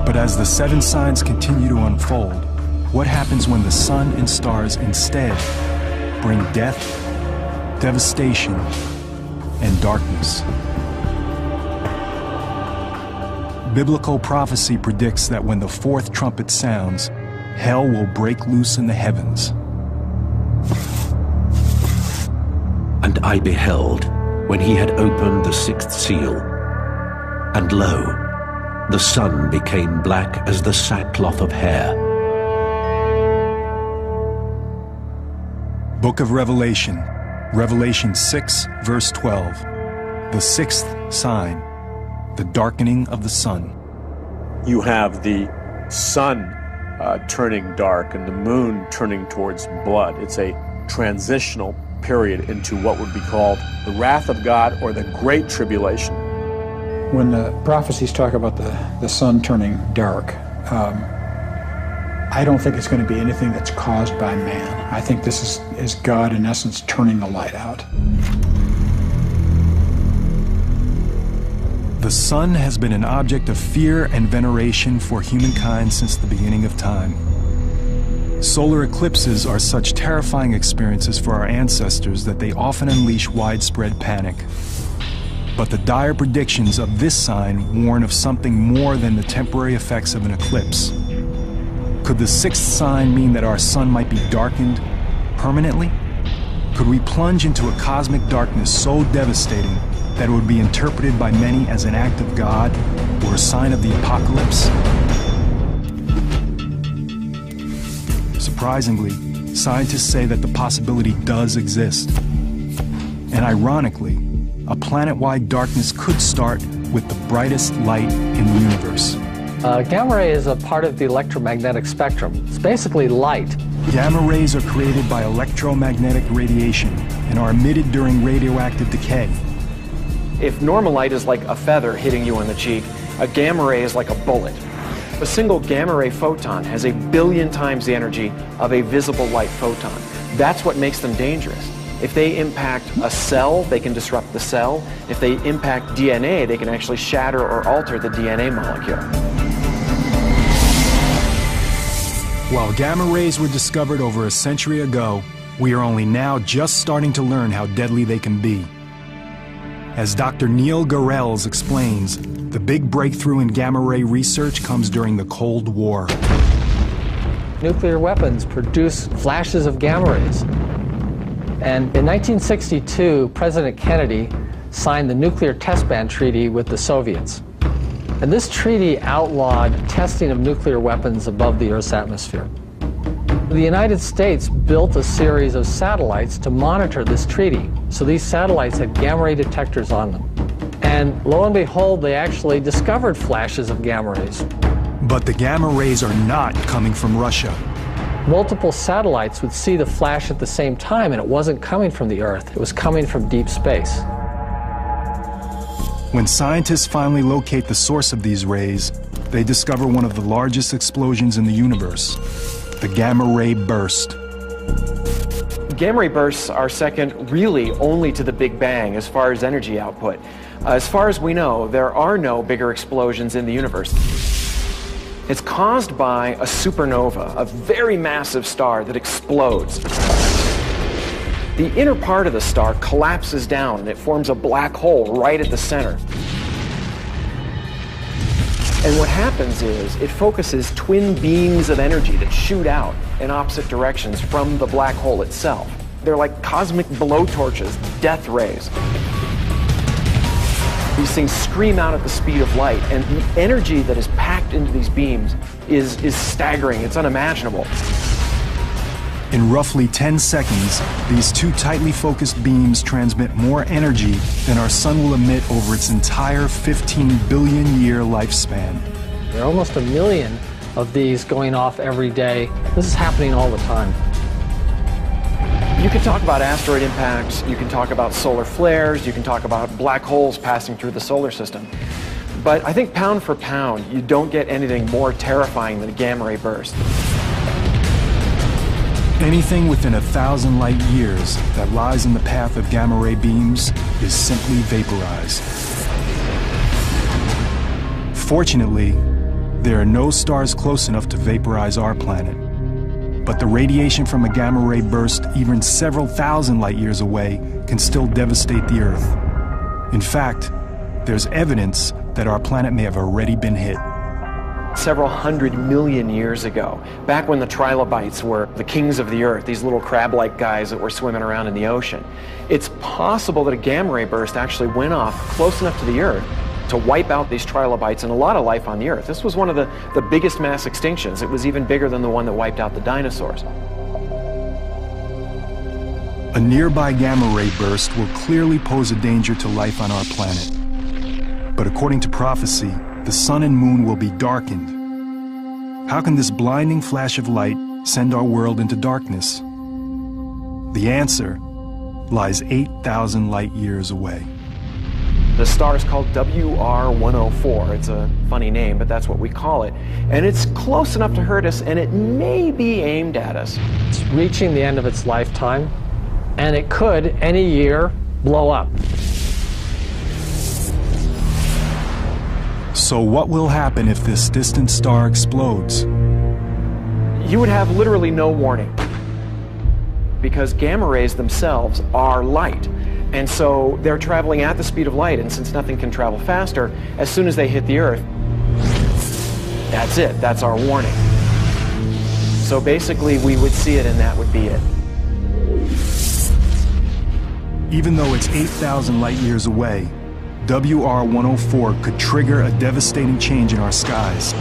But as the seven signs continue to unfold, what happens when the sun and stars instead bring death, devastation, and darkness? Biblical prophecy predicts that when the fourth trumpet sounds, hell will break loose in the heavens. And I beheld, when he had opened the sixth seal, and lo, the sun became black as the sackcloth of hair. Book of Revelation, Revelation 6, verse 12. The sixth sign, the darkening of the sun. You have the sun turning dark and the moon turning towards blood. It's a transitional period into what would be called the wrath of God or the Great Tribulation. When the prophecies talk about the sun turning dark, I don't think it's going to be anything that's caused by man. I think this is God, in essence, turning the light out. The sun has been an object of fear and veneration for humankind since the beginning of time. Solar eclipses are such terrifying experiences for our ancestors that they often unleash widespread panic. But the dire predictions of this sign warn of something more than the temporary effects of an eclipse. Could the sixth sign mean that our sun might be darkened permanently? Could we plunge into a cosmic darkness so devastating that it would be interpreted by many as an act of God or a sign of the apocalypse? Surprisingly, scientists say that the possibility does exist. And ironically, a planet-wide darkness could start with the brightest light in the universe. Gamma ray is a part of the electromagnetic spectrum. It's basically light. Gamma rays are created by electromagnetic radiation and are emitted during radioactive decay. If normal light is like a feather hitting you on the cheek, a gamma ray is like a bullet. A single gamma ray photon has 1 billion times the energy of a visible light photon. That's what makes them dangerous. If they impact a cell, they can disrupt the cell. If they impact DNA, they can actually shatter or alter the DNA molecule. While gamma rays were discovered over a century ago, we are only now just starting to learn how deadly they can be. As Dr. Neil Garrels explains, the big breakthrough in gamma ray research comes during the Cold War. Nuclear weapons produce flashes of gamma rays. And in 1962, President Kennedy signed the Nuclear Test Ban Treaty with the Soviets. And this treaty outlawed testing of nuclear weapons above the Earth's atmosphere. The United States built a series of satellites to monitor this treaty. So these satellites had gamma ray detectors on them. And lo and behold, they actually discovered flashes of gamma rays. But the gamma rays are not coming from Russia. Multiple satellites would see the flash at the same time, and it wasn't coming from the Earth. It was coming from deep space. When scientists finally locate the source of these rays, they discover one of the largest explosions in the universe, the gamma ray burst. Gamma ray bursts are second really only to the Big Bang as far as energy output. As far as we know, there are no bigger explosions in the universe. It's caused by a supernova, a very massive star that explodes. The inner part of the star collapses down and it forms a black hole right at the center. And what happens is it focuses twin beams of energy that shoot out in opposite directions from the black hole itself. They're like cosmic blowtorches, death rays. These things scream out at the speed of light, and the energy that is packed into these beams is staggering. It's unimaginable. In roughly 10 seconds, these two tightly focused beams transmit more energy than our sun will emit over its entire 15 billion year lifespan. There are almost 1 million of these going off every day. This is happening all the time. You can talk about asteroid impacts, you can talk about solar flares, you can talk about black holes passing through the solar system. But I think pound for pound, you don't get anything more terrifying than a gamma ray burst. Anything within 1,000 light years that lies in the path of gamma ray beams is simply vaporized. Fortunately, there are no stars close enough to vaporize our planet. But the radiation from a gamma ray burst even several thousand light years away can still devastate the Earth. In fact, there's evidence that our planet may have already been hit. Several 100 million years ago, back when the trilobites were the kings of the Earth, these little crab-like guys that were swimming around in the ocean, it's possible that a gamma ray burst actually went off close enough to the Earth to wipe out these trilobites and a lot of life on the Earth. This was one of the biggest mass extinctions. It was even bigger than the one that wiped out the dinosaurs. A nearby gamma ray burst will clearly pose a danger to life on our planet. But according to prophecy, the sun and moon will be darkened. How can this blinding flash of light send our world into darkness? The answer lies 8,000 light years away. The star is called WR104. It's a funny name, but that's what we call it. And it's close enough to hurt us, and it may be aimed at us. It's reaching the end of its lifetime, and it could, any year, blow up. So what will happen if this distant star explodes? You would have literally no warning, because gamma rays themselves are light. And so they're traveling at the speed of light, and since nothing can travel faster, as soon as they hit the Earth, that's it, that's our warning. So basically we would see it and that would be it. Even though it's 8,000 light years away, WR104 could trigger a devastating change in our skies.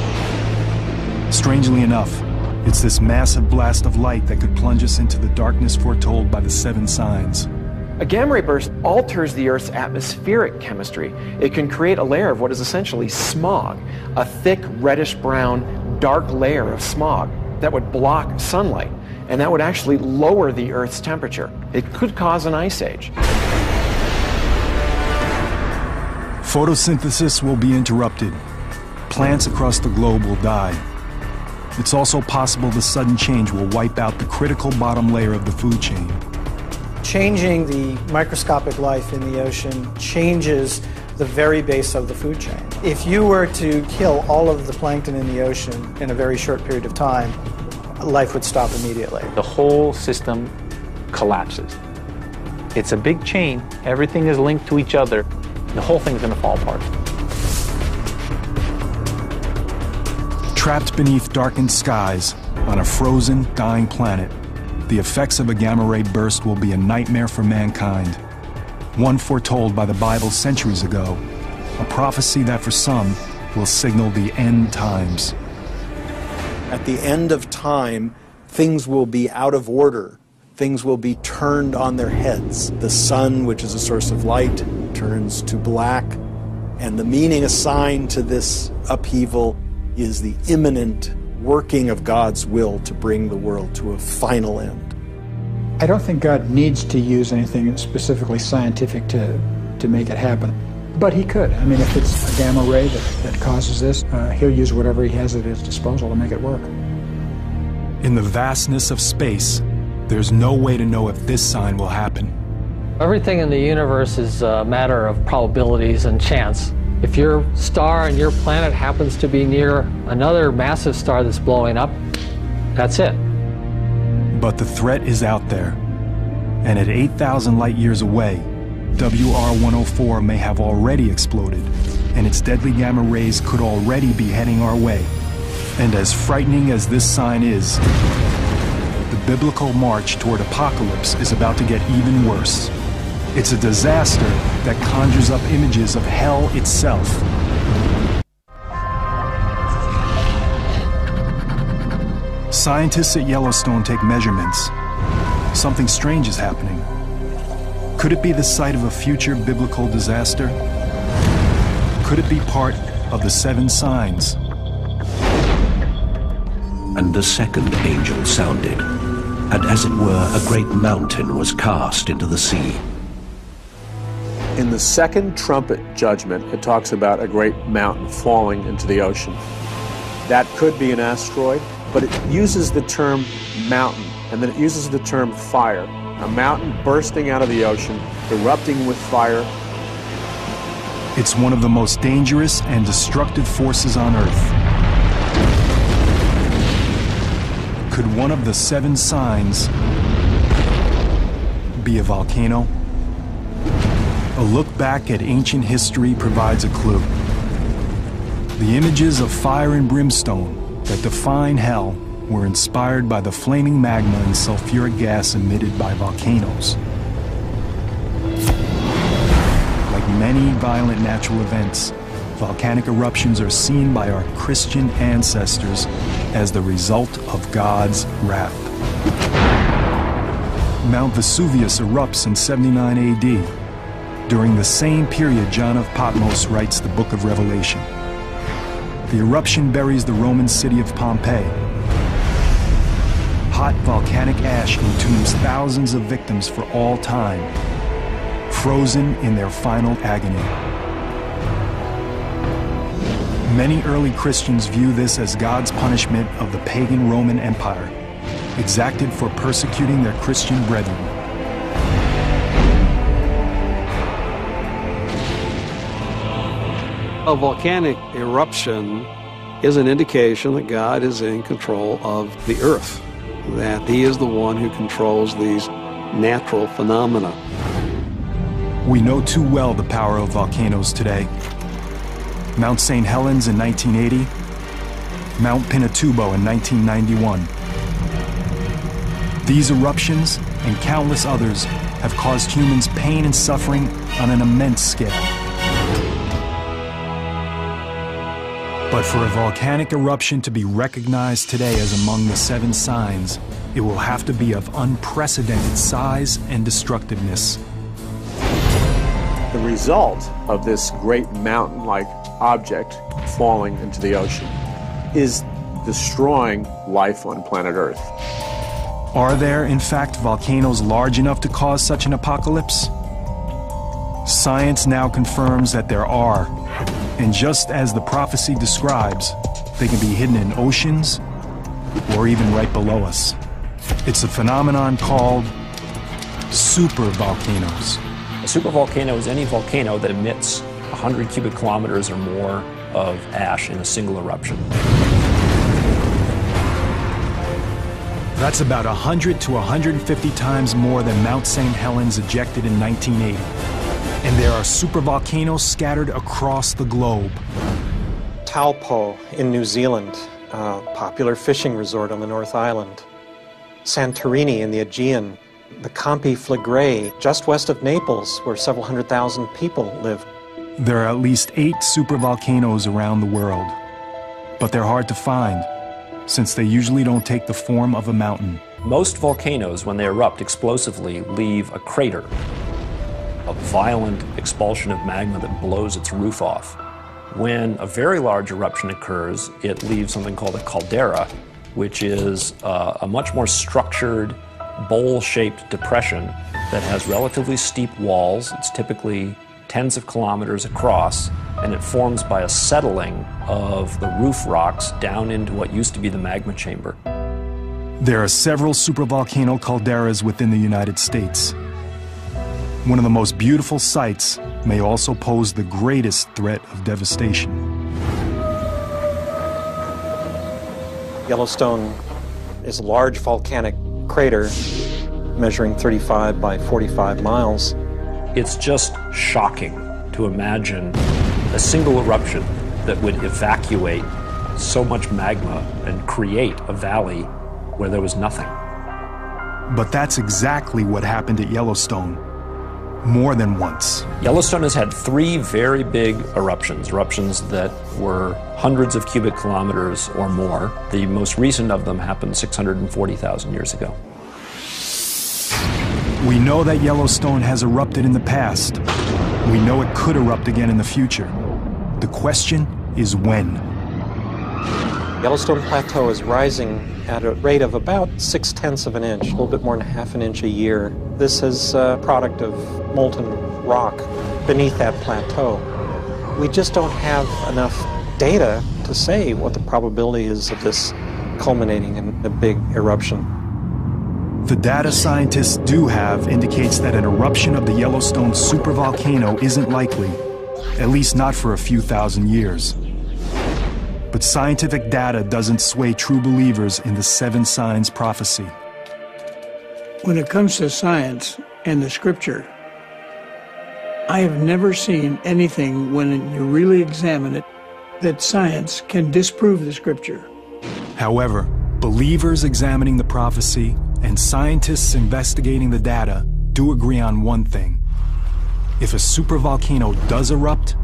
Strangely enough, it's this massive blast of light that could plunge us into the darkness foretold by the 7 signs. A gamma ray burst alters the Earth's atmospheric chemistry. It can create a layer of what is essentially smog, a thick reddish-brown, dark layer of smog that would block sunlight, and that would actually lower the Earth's temperature. It could cause an ice age. Photosynthesis will be interrupted. Plants across the globe will die. It's also possible the sudden change will wipe out the critical bottom layer of the food chain. Changing the microscopic life in the ocean changes the very base of the food chain. If you were to kill all of the plankton in the ocean in a very short period of time, life would stop immediately. The whole system collapses. It's a big chain. Everything is linked to each other. The whole thing's going to fall apart. Trapped beneath darkened skies on a frozen, dying planet, the effects of a gamma ray burst will be a nightmare for mankind. One foretold by the Bible centuries ago, a prophecy that for some will signal the end times. At the end of time, things will be out of order. Things will be turned on their heads. The sun, which is a source of light, turns to black, and the meaning assigned to this upheaval is the imminent working of God's will to bring the world to a final end. I don't think God needs to use anything specifically scientific to make it happen. But he could. I mean, if it's a gamma ray that causes this, he'll use whatever he has at his disposal to make it work. In the vastness of space, there's no way to know if this sign will happen. Everything in the universe is a matter of probabilities and chance. If your star and your planet happens to be near another massive star that's blowing up, that's it. But the threat is out there. And at 8,000 light years away, WR104 may have already exploded, and its deadly gamma rays could already be heading our way. And as frightening as this sign is, the biblical march toward Apocalypse is about to get even worse. It's a disaster that conjures up images of hell itself. Scientists at Yellowstone take measurements. Something strange is happening. Could it be the site of a future biblical disaster? Could it be part of the 7 signs? And the second angel sounded, and as it were, a great mountain was cast into the sea. In the second trumpet judgment, it talks about a great mountain falling into the ocean. That could be an asteroid, but it uses the term mountain, and then it uses the term fire. A mountain bursting out of the ocean, erupting with fire. It's one of the most dangerous and destructive forces on Earth. Could one of the 7 signs be a volcano? A look back at ancient history provides a clue. The images of fire and brimstone that define hell were inspired by the flaming magma and sulfuric gas emitted by volcanoes. Like many violent natural events, volcanic eruptions are seen by our Christian ancestors as the result of God's wrath. Mount Vesuvius erupts in 79 AD. During the same period, John of Patmos writes the book of Revelation. The eruption buries the Roman city of Pompeii. Hot volcanic ash entombs thousands of victims for all time, frozen in their final agony. Many early Christians view this as God's punishment of the pagan Roman Empire, exacted for persecuting their Christian brethren. A volcanic eruption is an indication that God is in control of the earth, that He is the one who controls these natural phenomena. We know too well the power of volcanoes today. Mount St. Helens in 1980, Mount Pinatubo in 1991. These eruptions and countless others have caused humans pain and suffering on an immense scale. But for a volcanic eruption to be recognized today as among the 7 signs, it will have to be of unprecedented size and destructiveness. The result of this great mountain-like object falling into the ocean is destroying life on planet Earth. Are there, in fact, volcanoes large enough to cause such an apocalypse? Science now confirms that there are. And just as the prophecy describes, they can be hidden in oceans or even right below us. It's a phenomenon called supervolcanoes. A supervolcano is any volcano that emits 100 cubic kilometers or more of ash in a single eruption. That's about 100 to 150 times more than Mount St. Helens ejected in 1980. And there are supervolcanoes scattered across the globe. Taupo in New Zealand, a popular fishing resort on the North Island. Santorini in the Aegean. The Campi Flegrei, just west of Naples, where several 100,000 people live. There are at least 8 supervolcanoes around the world. But they're hard to find, since they usually don't take the form of a mountain. Most volcanoes, when they erupt explosively, leave a crater, a violent expulsion of magma that blows its roof off. When a very large eruption occurs, it leaves something called a caldera, which is a much more structured, bowl-shaped depression that has relatively steep walls. It's typically tens of kilometers across, and it forms by a settling of the roof rocks down into what used to be the magma chamber. There are several supervolcano calderas within the United States. One of the most beautiful sights may also pose the greatest threat of devastation. Yellowstone is a large volcanic crater measuring 35 by 45 miles. It's just shocking to imagine a single eruption that would evacuate so much magma and create a valley where there was nothing. But that's exactly what happened at Yellowstone. More than once. Yellowstone has had 3 very big eruptions that were hundreds of cubic kilometers or more. The most recent of them happened 640,000 years ago. We know that Yellowstone has erupted in the past. We know it could erupt again in the future. The question is when. Yellowstone Plateau is rising at a rate of about 0.6 of an inch, a little bit more than half an inch a year. This is a product of molten rock beneath that plateau. We just don't have enough data to say what the probability is of this culminating in a big eruption. The data scientists do have indicates that an eruption of the Yellowstone supervolcano isn't likely, at least not for a few thousand years. But scientific data doesn't sway true believers in the 7 signs prophecy. When it comes to science and the scripture, I have never seen anything, when you really examine it, that science can disprove the scripture. However, believers examining the prophecy and scientists investigating the data do agree on one thing. If a supervolcano does erupt,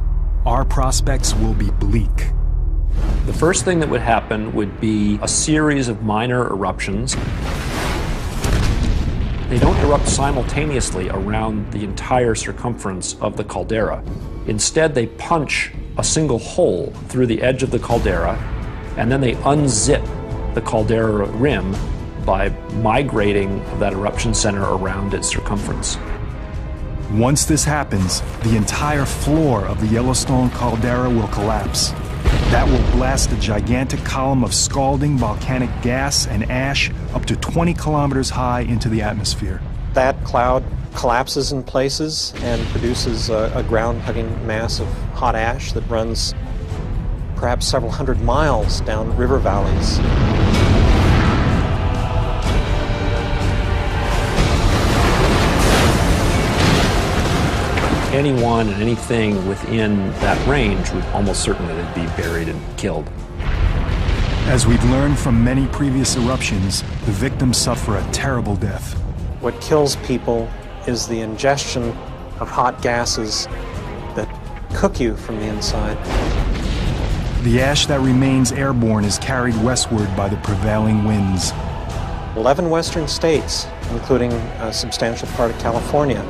our prospects will be bleak. The first thing that would happen would be a series of minor eruptions. They don't erupt simultaneously around the entire circumference of the caldera. Instead, they punch a single hole through the edge of the caldera, and then they unzip the caldera rim by migrating that eruption center around its circumference. Once this happens, the entire floor of the Yellowstone caldera will collapse. That will blast a gigantic column of scalding volcanic gas and ash up to 20 kilometers high into the atmosphere. That cloud collapses in places and produces a ground-hugging mass of hot ash that runs perhaps several hundred miles down river valleys. Anyone and anything within that range would almost certainly be buried and killed. As we've learned from many previous eruptions, the victims suffer a terrible death. What kills people is the ingestion of hot gases that cook you from the inside. The ash that remains airborne is carried westward by the prevailing winds. 11 western states, including a substantial part of California,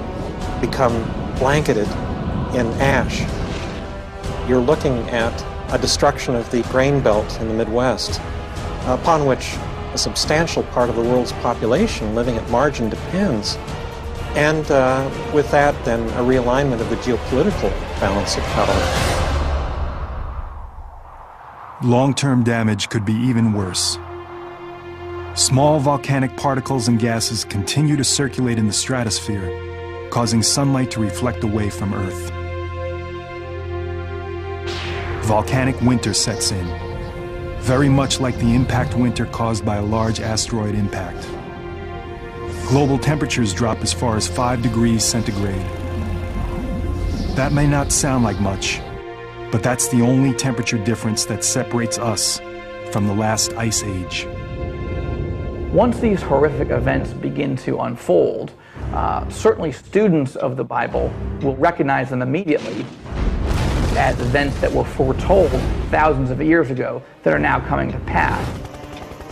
become blanketed in ash. You're looking at a destruction of the grain belt in the Midwest, upon which a substantial part of the world's population living at margin depends. And with that, then, a realignment of the geopolitical balance of power. Long-term damage could be even worse. Small volcanic particles and gases continue to circulate in the stratosphere, causing sunlight to reflect away from Earth. Volcanic winter sets in, very much like the impact winter caused by a large asteroid impact. Global temperatures drop as far as 5 degrees centigrade. That may not sound like much, but that's the only temperature difference that separates us from the last ice age. Once these horrific events begin to unfold, certainly students of the Bible will recognize them immediately as events that were foretold thousands of years ago that are now coming to pass.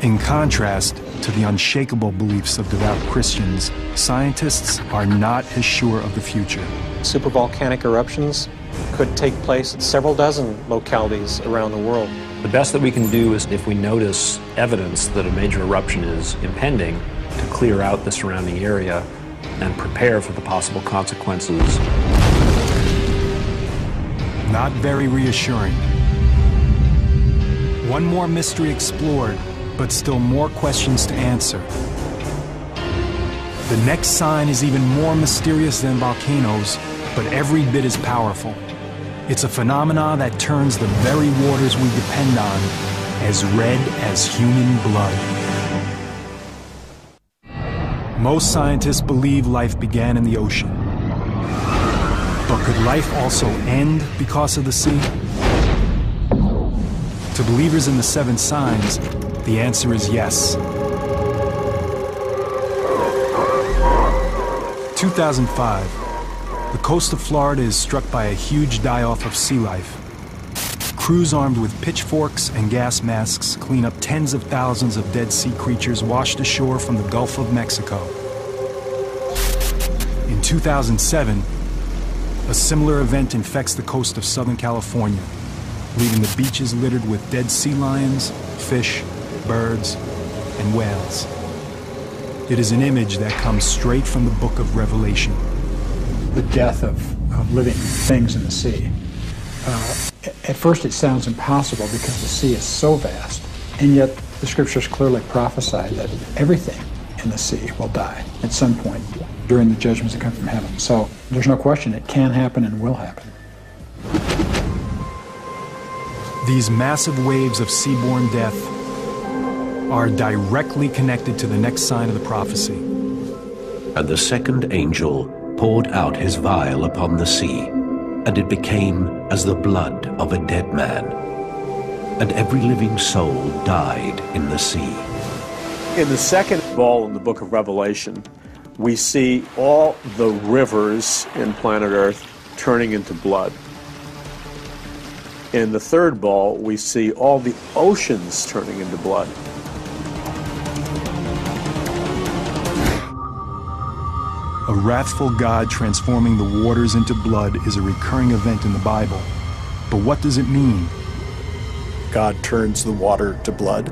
In contrast to the unshakable beliefs of devout Christians, scientists are not as sure of the future. Supervolcanic eruptions could take place at several dozen localities around the world. The best that we can do is, if we notice evidence that a major eruption is impending, to clear out the surrounding area and prepare for the possible consequences. Not very reassuring. One more mystery explored, but still more questions to answer. The next sign is even more mysterious than volcanoes, but every bit as powerful. It's a phenomena that turns the very waters we depend on as red as human blood. Most scientists believe life began in the ocean. But could life also end because of the sea? To believers in the 7 signs, the answer is yes. 2005, the coast of Florida is struck by a huge die-off of sea life. Crews armed with pitchforks and gas masks clean up tens of thousands of dead sea creatures washed ashore from the Gulf of Mexico. In 2007, a similar event infects the coast of Southern California, leaving the beaches littered with dead sea lions, fish, birds, and whales. It is an image that comes straight from the book of Revelation. The death of living things in the sea. At first it sounds impossible because the sea is so vast, and yet the scriptures clearly prophesy that everything in the sea will die at some point during the judgments that come from heaven. So there's no question it can happen and will happen. These massive waves of seaborne death are directly connected to the next sign of the prophecy. And the second angel poured out his vial upon the sea, and it became as the blood of a dead man. And every living soul died in the sea. In the second ball in the book of Revelation, we see all the rivers in planet Earth turning into blood. In the third ball, we see all the oceans turning into blood. A wrathful God transforming the waters into blood is a recurring event in the Bible. But what does it mean? God turns the water to blood,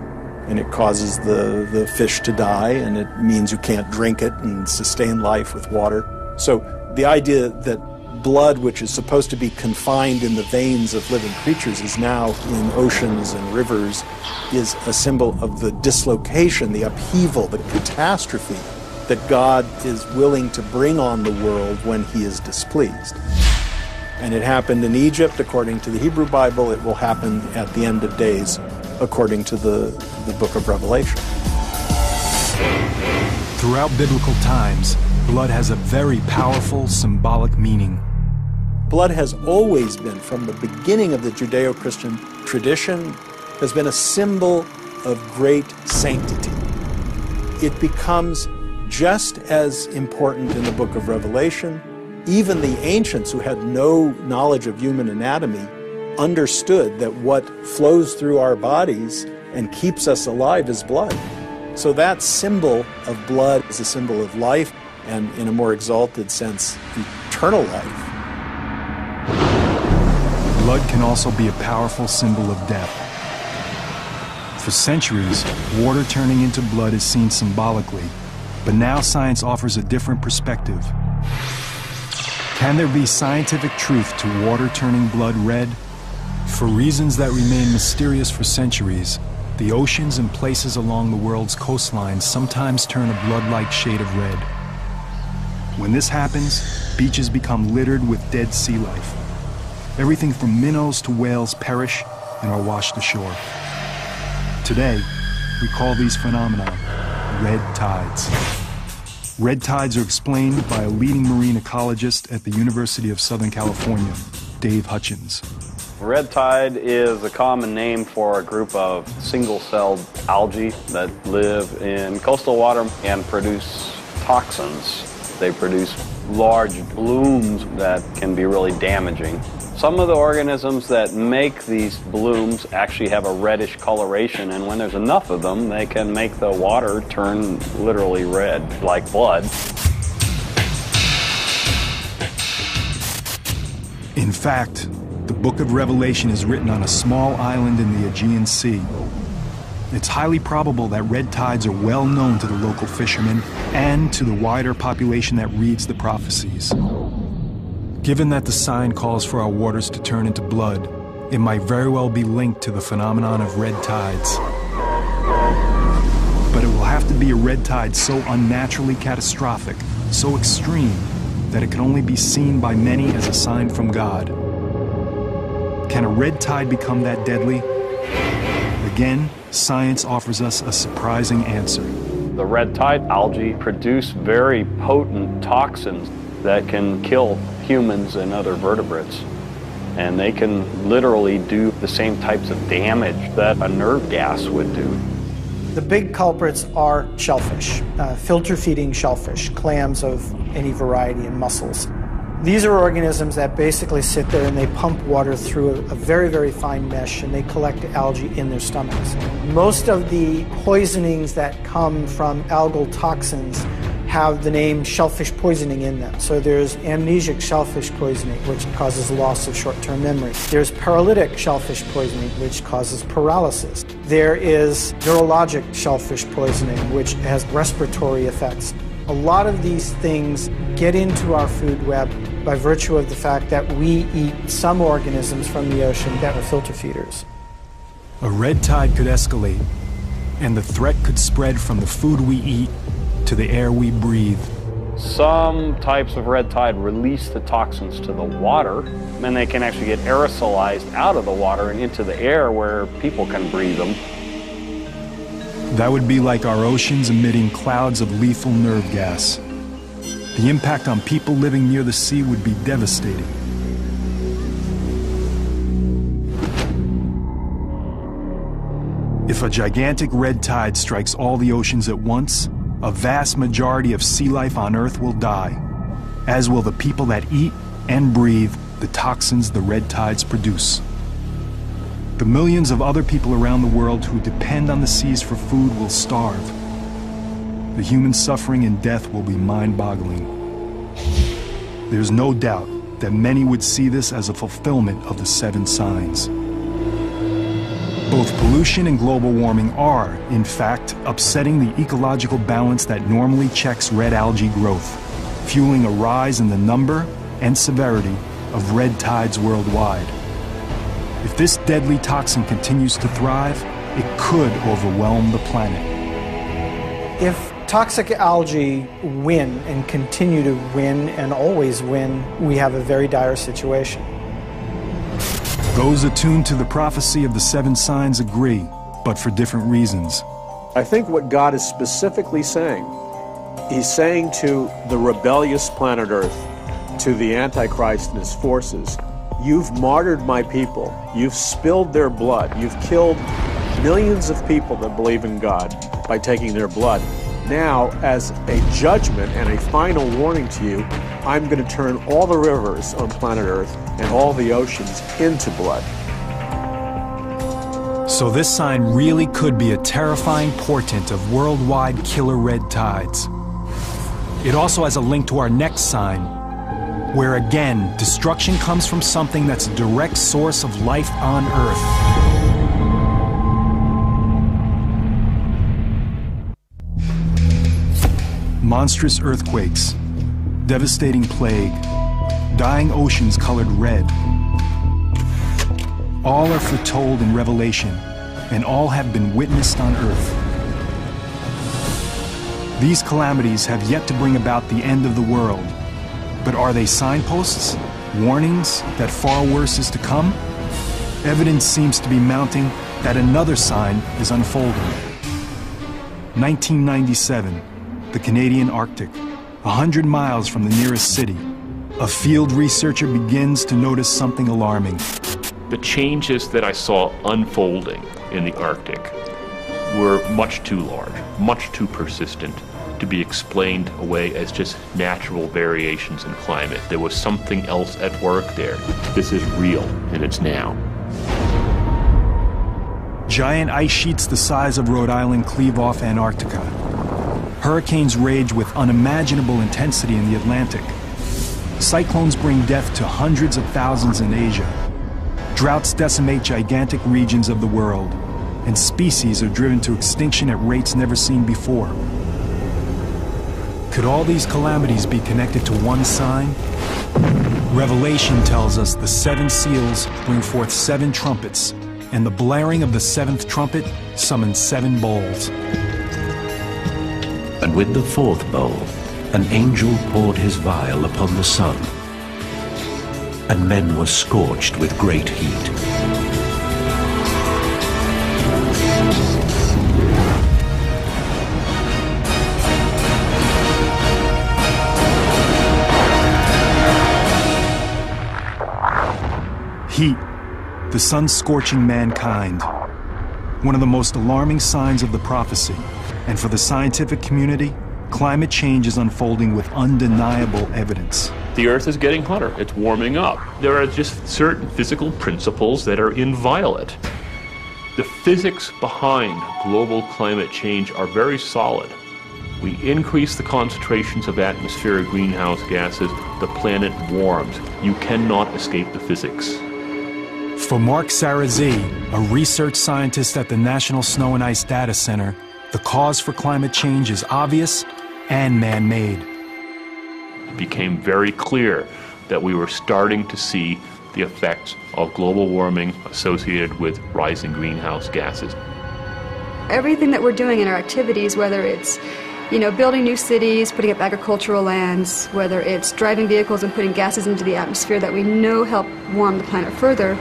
and it causes the fish to die, and it means you can't drink it and sustain life with water. So the idea that blood, which is supposed to be confined in the veins of living creatures, is now in oceans and rivers, is a symbol of the dislocation, the upheaval, the catastrophe that God is willing to bring on the world when he is displeased. And it happened in Egypt, according to the Hebrew Bible. It will happen at the end of days, according to the book of Revelation. Throughout biblical times, blood has a very powerful symbolic meaning. Blood has always been, from the beginning of the Judeo-Christian tradition, has been a symbol of great sanctity. It becomes just as important in the book of Revelation. Even the ancients, who had no knowledge of human anatomy, understood that what flows through our bodies and keeps us alive is blood. So that symbol of blood is a symbol of life, and in a more exalted sense, eternal life. Blood can also be a powerful symbol of death. For centuries, water turning into blood is seen symbolically, but now science offers a different perspective. Can there be scientific truth to water turning blood red? For reasons that remain mysterious for centuries, the oceans and places along the world's coastlines sometimes turn a blood-like shade of red. When this happens, beaches become littered with dead sea life. Everything from minnows to whales perish and are washed ashore. Today, we call these phenomena red tides. Red tides are explained by a leading marine ecologist at the University of Southern California, Dave Hutchins. Red tide is a common name for a group of single-celled algae that live in coastal water and produce toxins. They produce large blooms that can be really damaging. Some of the organisms that make these blooms actually have a reddish coloration, and when there's enough of them, they can make the water turn literally red, like blood. In fact, the book of Revelation is written on a small island in the Aegean Sea. It's highly probable that red tides are well known to the local fishermen and to the wider population that reads the prophecies. Given that the sign calls for our waters to turn into blood, it might very well be linked to the phenomenon of red tides. But it will have to be a red tide so unnaturally catastrophic, so extreme, that it can only be seen by many as a sign from God. Can a red tide become that deadly? Again, science offers us a surprising answer. The red tide algae produce very potent toxins that can kill humans and other vertebrates. And they can literally do the same types of damage that a nerve gas would do. The big culprits are shellfish, filter-feeding shellfish, clams of any variety, and mussels. These are organisms that basically sit there and they pump water through a very, very fine mesh, and they collect algae in their stomachs. Most of the poisonings that come from algal toxins have the name shellfish poisoning in them. So there's amnesic shellfish poisoning, which causes loss of short-term memory. There's paralytic shellfish poisoning, which causes paralysis. There is neurologic shellfish poisoning, which has respiratory effects. A lot of these things get into our food web by virtue of the fact that we eat some organisms from the ocean that are filter feeders. A red tide could escalate, and the threat could spread from the food we eat to the air we breathe. Some types of red tide release the toxins to the water, and they can actually get aerosolized out of the water and into the air where people can breathe them. That would be like our oceans emitting clouds of lethal nerve gas. The impact on people living near the sea would be devastating. If a gigantic red tide strikes all the oceans at once, a vast majority of sea life on Earth will die, as will the people that eat and breathe the toxins the red tides produce. The millions of other people around the world who depend on the seas for food will starve. The human suffering and death will be mind-boggling. There's no doubt that many would see this as a fulfillment of the 7 signs. Both pollution and global warming are, in fact, upsetting the ecological balance that normally checks red algae growth, fueling a rise in the number and severity of red tides worldwide. If this deadly toxin continues to thrive, it could overwhelm the planet. If toxic algae win and continue to win and always win, we have a very dire situation. Those attuned to the prophecy of the 7 signs agree, but for different reasons. I think what God is specifically saying, He's saying to the rebellious planet Earth, to the Antichrist and his forces, you've martyred my people, you've spilled their blood, you've killed millions of people that believe in God by taking their blood. Now, as a judgment and a final warning to you, I'm going to turn all the rivers on planet Earth and all the oceans into blood. So this sign really could be a terrifying portent of worldwide killer red tides. It also has a link to our next sign, where again, destruction comes from something that's a direct source of life on Earth. Monstrous earthquakes, devastating plague, dying oceans colored red. All are foretold in Revelation, and all have been witnessed on Earth. These calamities have yet to bring about the end of the world, but are they signposts, warnings that far worse is to come? Evidence seems to be mounting that another sign is unfolding. 1997. The Canadian Arctic, 100 miles from the nearest city. A field researcher begins to notice something alarming. The changes that I saw unfolding in the Arctic were much too large, much too persistent to be explained away as just natural variations in climate. There was something else at work there. This is real, and it's now. Giant ice sheets the size of Rhode Island cleave off Antarctica. Hurricanes rage with unimaginable intensity in the Atlantic. Cyclones bring death to hundreds of thousands in Asia. Droughts decimate gigantic regions of the world, and species are driven to extinction at rates never seen before. Could all these calamities be connected to one sign? Revelation tells us the 7 seals bring forth 7 trumpets, and the blaring of the 7th trumpet summons 7 bowls. And with the 4th bowl, an angel poured his vial upon the sun, and men were scorched with great heat. Heat, the sun scorching mankind. One of the most alarming signs of the prophecy. And for the scientific community, climate change is unfolding with undeniable evidence. The Earth is getting hotter. It's warming up. There are just certain physical principles that are inviolate. The physics behind global climate change are very solid. we increase the concentrations of atmospheric greenhouse gases, the planet warms. You cannot escape the physics. For Mark Sarazi, a research scientist at the National Snow and Ice Data Center, the cause for climate change is obvious and man-made. It became very clear that we were starting to see the effects of global warming associated with rising greenhouse gases. Everything that we're doing in our activities, whether it's building new cities, putting up agricultural lands, whether it's driving vehicles and putting gases into the atmosphere that we know help warm the planet further,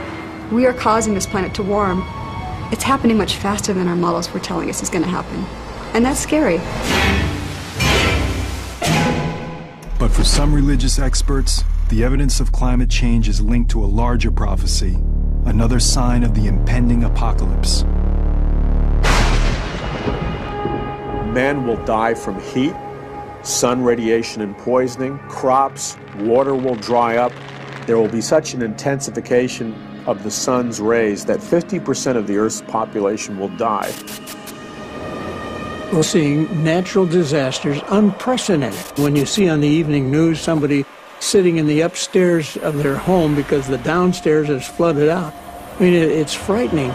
we are causing this planet to warm. It's happening much faster than our models were telling us is going to happen. And that's scary. But for some religious experts, the evidence of climate change is linked to a larger prophecy, another sign of the impending apocalypse. Men will die from heat, sun radiation and poisoning, crops, water will dry up. There will be such an intensification of the sun's rays that 50% of the Earth's population will die. We're seeing natural disasters, unprecedented. When you see on the evening news somebody sitting in the upstairs of their home because the downstairs is flooded out, I mean, it's frightening.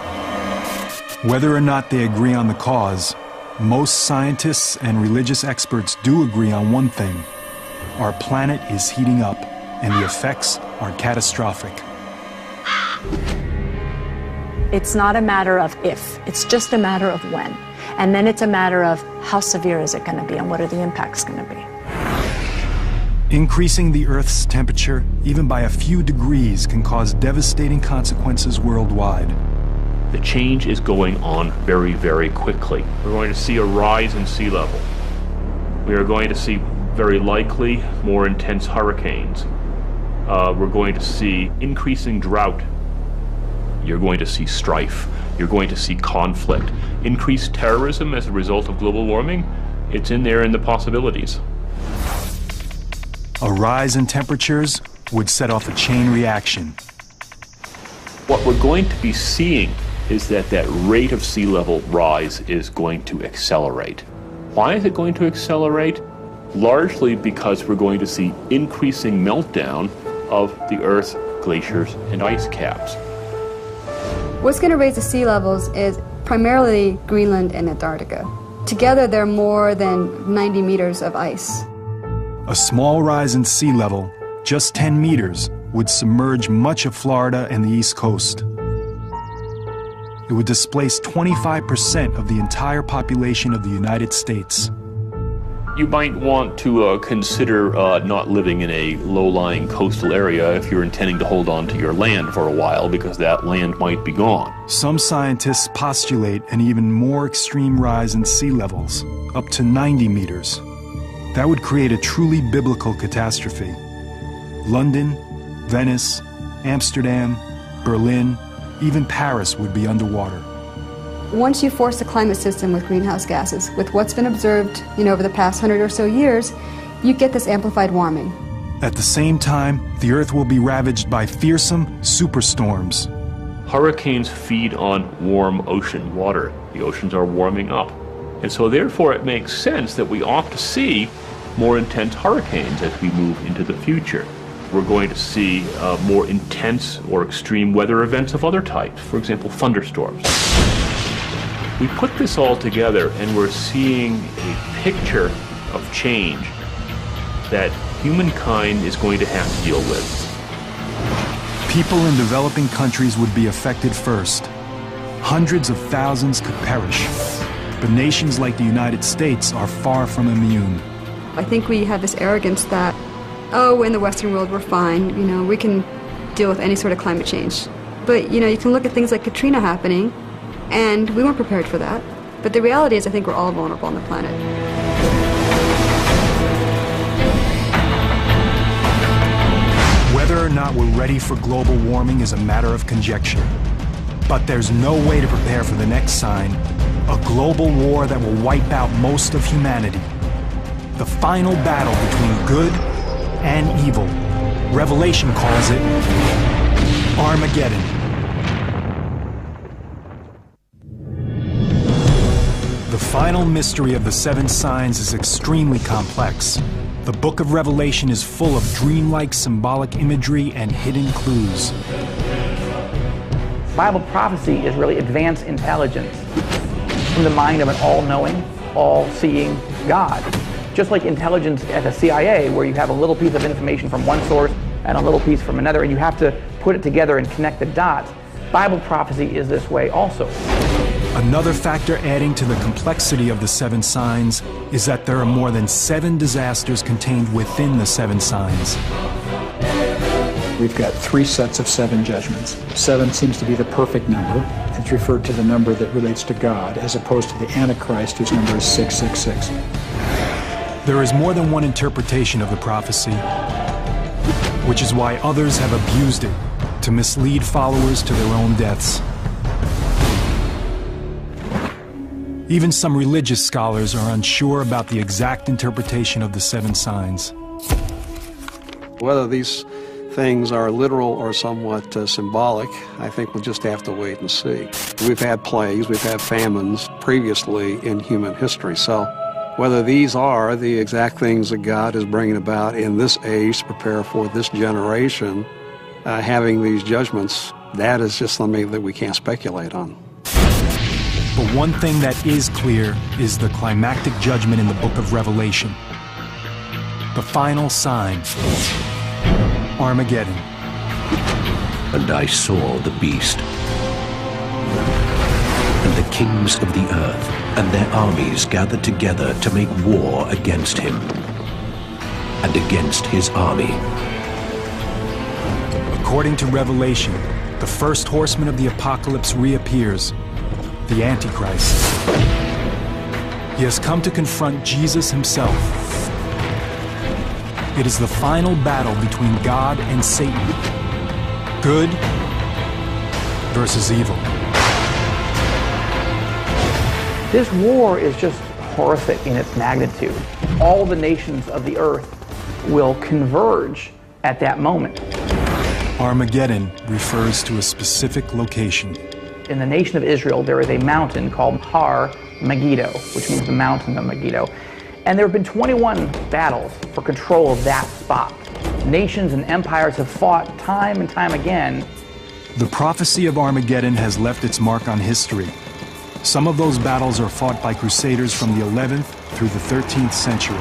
Whether or not they agree on the cause, most scientists and religious experts do agree on one thing. Our planet is heating up, and the effects are catastrophic. It's not a matter of if, it's just a matter of when. And then it's a matter of how severe is it going to be and what are the impacts going to be. Increasing the Earth's temperature, even by a few degrees, can cause devastating consequences worldwide. The change is going on very, very quickly. We're going to see a rise in sea level. We are going to see, very likely, more intense hurricanes. We're going to see increasing drought. You're going to see strife. You're going to see conflict. Increased terrorism as a result of global warming, it's in there in the possibilities. A rise in temperatures would set off a chain reaction. What we're going to be seeing is that rate of sea level rise is going to accelerate. Why is it going to accelerate? Largely because we're going to see increasing meltdown of the Earth's glaciers and ice caps. What's going to raise the sea levels is primarily Greenland and Antarctica. Together, they're more than 90 meters of ice. A small rise in sea level, just 10 meters, would submerge much of Florida and the East Coast. It would displace 25% of the entire population of the United States. You might want to consider not living in a low-lying coastal area if you're intending to hold on to your land for a while, because that land might be gone. Some scientists postulate an even more extreme rise in sea levels, up to 90 meters. That would create a truly biblical catastrophe. London, Venice, Amsterdam, Berlin, even Paris would be underwater. Once you force the climate system with greenhouse gases, with what's been observed, over the past 100 or so years, you get this amplified warming. At the same time, the Earth will be ravaged by fearsome superstorms. Hurricanes feed on warm ocean water. The oceans are warming up. And so therefore it makes sense that we ought to see more intense hurricanes as we move into the future. We're going to see more intense or extreme weather events of other types, for example, thunderstorms. We put this all together and we're seeing a picture of change that humankind is going to have to deal with. People in developing countries would be affected first. Hundreds of thousands could perish. But nations like the United States are far from immune. I think we have this arrogance that, in the Western world we're fine, we can deal with any sort of climate change. But, you can look at things like Katrina happening, and we weren't prepared for that. But the reality is I think we're all vulnerable on the planet. Whether or not we're ready for global warming is a matter of conjecture. But there's no way to prepare for the next sign, a global war that will wipe out most of humanity. The final battle between good and evil. Revelation calls it Armageddon. The final mystery of the seven signs is extremely complex. The book of Revelation is full of dreamlike symbolic imagery and hidden clues. Bible prophecy is really advanced intelligence from the mind of an all-knowing, all-seeing God. Just like intelligence at the CIA, where you have a little piece of information from one source and a little piece from another, and you have to put it together and connect the dots. Bible prophecy is this way also. Another factor adding to the complexity of the seven signs is that there are more than 7 disasters contained within the seven signs. We've got 3 sets of 7 judgments. 7 seems to be the perfect number. It's referred to the number that relates to God, as opposed to the Antichrist, whose number is 666. There is more than one interpretation of the prophecy, which is why others have abused it to mislead followers to their own deaths. Even some religious scholars are unsure about the exact interpretation of the seven signs. Whether these things are literal or somewhat symbolic, I think we'll just have to wait and see. We've had plagues, we've had famines previously in human history, so whether these are the exact things that God is bringing about in this age to prepare for this generation, having these judgments, that is just something that we can't speculate on. But one thing that is clear is the climactic judgment in the book of Revelation. The final sign, Armageddon. And I saw the beast, and the kings of the earth, and their armies gathered together to make war against him, and against his army. According to Revelation, the first horseman of the Apocalypse reappears, the Antichrist. He has come to confront Jesus himself. It is the final battle between God and Satan. Good versus evil. This war is just horrific in its magnitude. All the nations of the earth will converge at that moment. Armageddon refers to a specific location. In the nation of Israel, there is a mountain called Har Megiddo, which means the mountain of Megiddo. And there have been 21 battles for control of that spot. Nations and empires have fought time and time again. The prophecy of Armageddon has left its mark on history. Some of those battles are fought by crusaders from the 11th through the 13th century.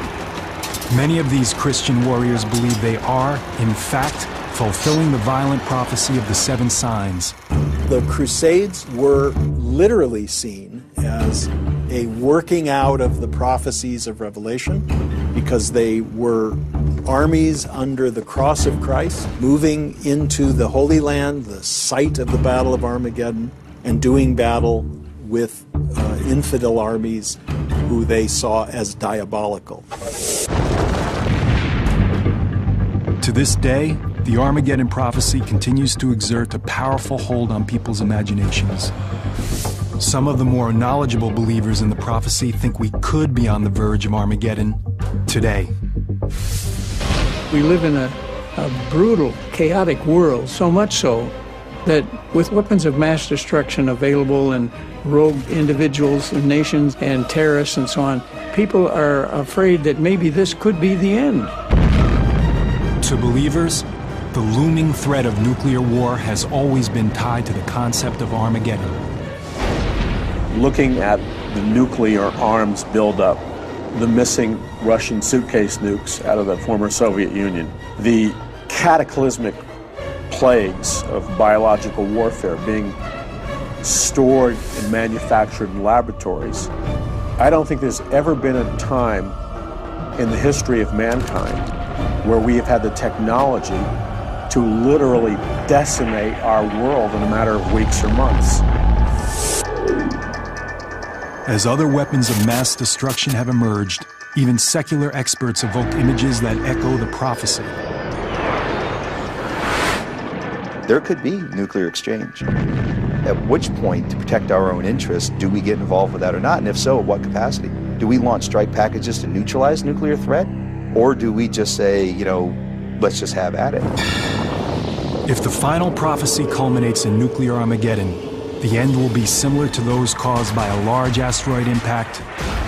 Many of these Christian warriors believe they are, in fact, fulfilling the violent prophecy of the seven signs. The Crusades were literally seen as a working out of the prophecies of Revelation, because they were armies under the cross of Christ, moving into the Holy Land, the site of the Battle of Armageddon, and doing battle with infidel armies who they saw as diabolical. To this day, the Armageddon prophecy continues to exert a powerful hold on people's imaginations. Some of the more knowledgeable believers in the prophecy think we could be on the verge of Armageddon today. We live in a brutal, chaotic world, so much so that with weapons of mass destruction available and rogue individuals and nations and terrorists and so on, people are afraid that maybe this could be the end. To believers, the looming threat of nuclear war has always been tied to the concept of Armageddon. Looking at the nuclear arms buildup, the missing Russian suitcase nukes out of the former Soviet Union, the cataclysmic plagues of biological warfare being stored and manufactured in laboratories, I don't think there's ever been a time in the history of mankind where we have had the technology to literally decimate our world in a matter of weeks or months. As other weapons of mass destruction have emerged, even secular experts evoke images that echo the prophecy. There could be nuclear exchange. At which point, to protect our own interests, do we get involved with that or not? And if so, at what capacity? Do we launch strike packages to neutralize nuclear threat? Or do we just say, you know, let's just have at it? If the final prophecy culminates in nuclear Armageddon, the end will be similar to those caused by a large asteroid impact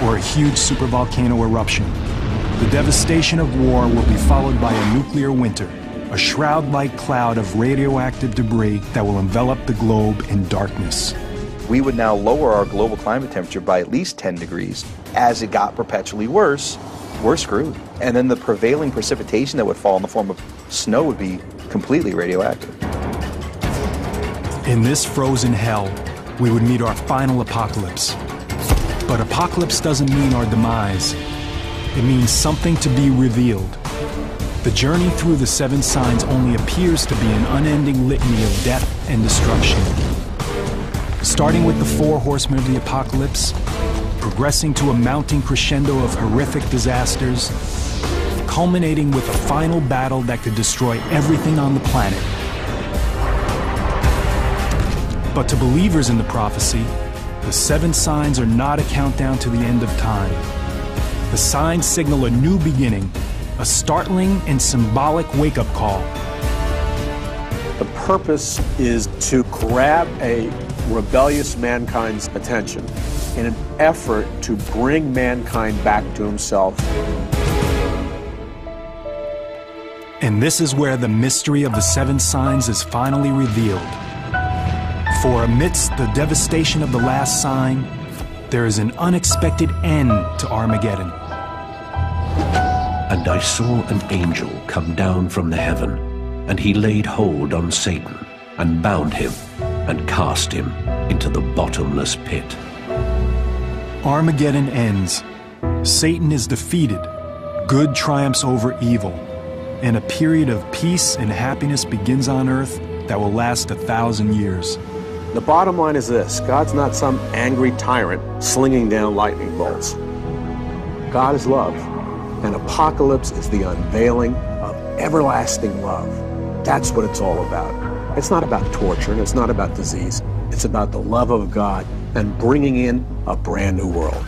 or a huge supervolcano eruption. The devastation of war will be followed by a nuclear winter, a shroud-like cloud of radioactive debris that will envelop the globe in darkness. We would now lower our global climate temperature by at least 10 degrees. As it got perpetually worse, we're screwed. And then the prevailing precipitation that would fall in the form of snow would be completely radioactive. In this frozen hell, we would meet our final apocalypse. But apocalypse doesn't mean our demise. It means something to be revealed. The journey through the 7 signs only appears to be an unending litany of death and destruction. Starting with the 4 horsemen of the apocalypse, progressing to a mounting crescendo of horrific disasters, culminating with a final battle that could destroy everything on the planet. But to believers in the prophecy, the 7 signs are not a countdown to the end of time. The signs signal a new beginning, a startling and symbolic wake-up call. The purpose is to grab a rebellious mankind's attention in an effort to bring mankind back to himself. And this is where the mystery of the 7 signs is finally revealed. For amidst the devastation of the last sign, there is an unexpected end to Armageddon. And I saw an angel come down from the heaven, and he laid hold on Satan, and bound him, and cast him into the bottomless pit. Armageddon ends. Satan is defeated. Good triumphs over evil. And a period of peace and happiness begins on earth that will last 1,000 years. The bottom line is this: God's not some angry tyrant slinging down lightning bolts. God is love, and Apocalypse is the unveiling of everlasting love. That's what it's all about. It's not about torture, and it's not about disease. It's about the love of God and bringing in a brand new world.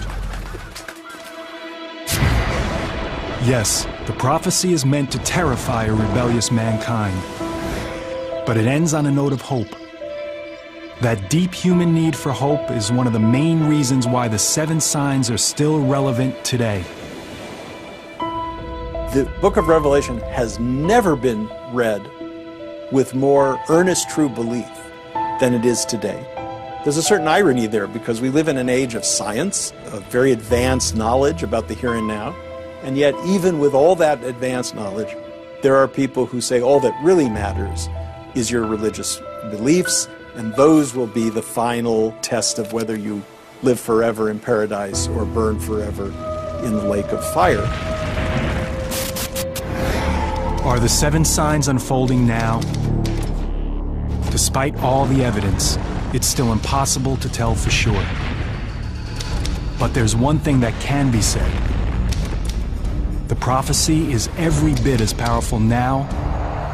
Yes, the prophecy is meant to terrify a rebellious mankind. But it ends on a note of hope. That deep human need for hope is one of the main reasons why the 7 signs are still relevant today. The book of Revelation has never been read with more earnest, true belief than it is today. There's a certain irony there because we live in an age of science, of very advanced knowledge about the here and now, and yet even with all that advanced knowledge, there are people who say all that really matters is your religious beliefs, and those will be the final test of whether you live forever in paradise or burn forever in the lake of fire. Are the 7 signs unfolding now? Despite all the evidence, it's still impossible to tell for sure. But there's one thing that can be said. The prophecy is every bit as powerful now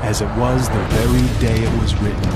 as it was the very day it was written.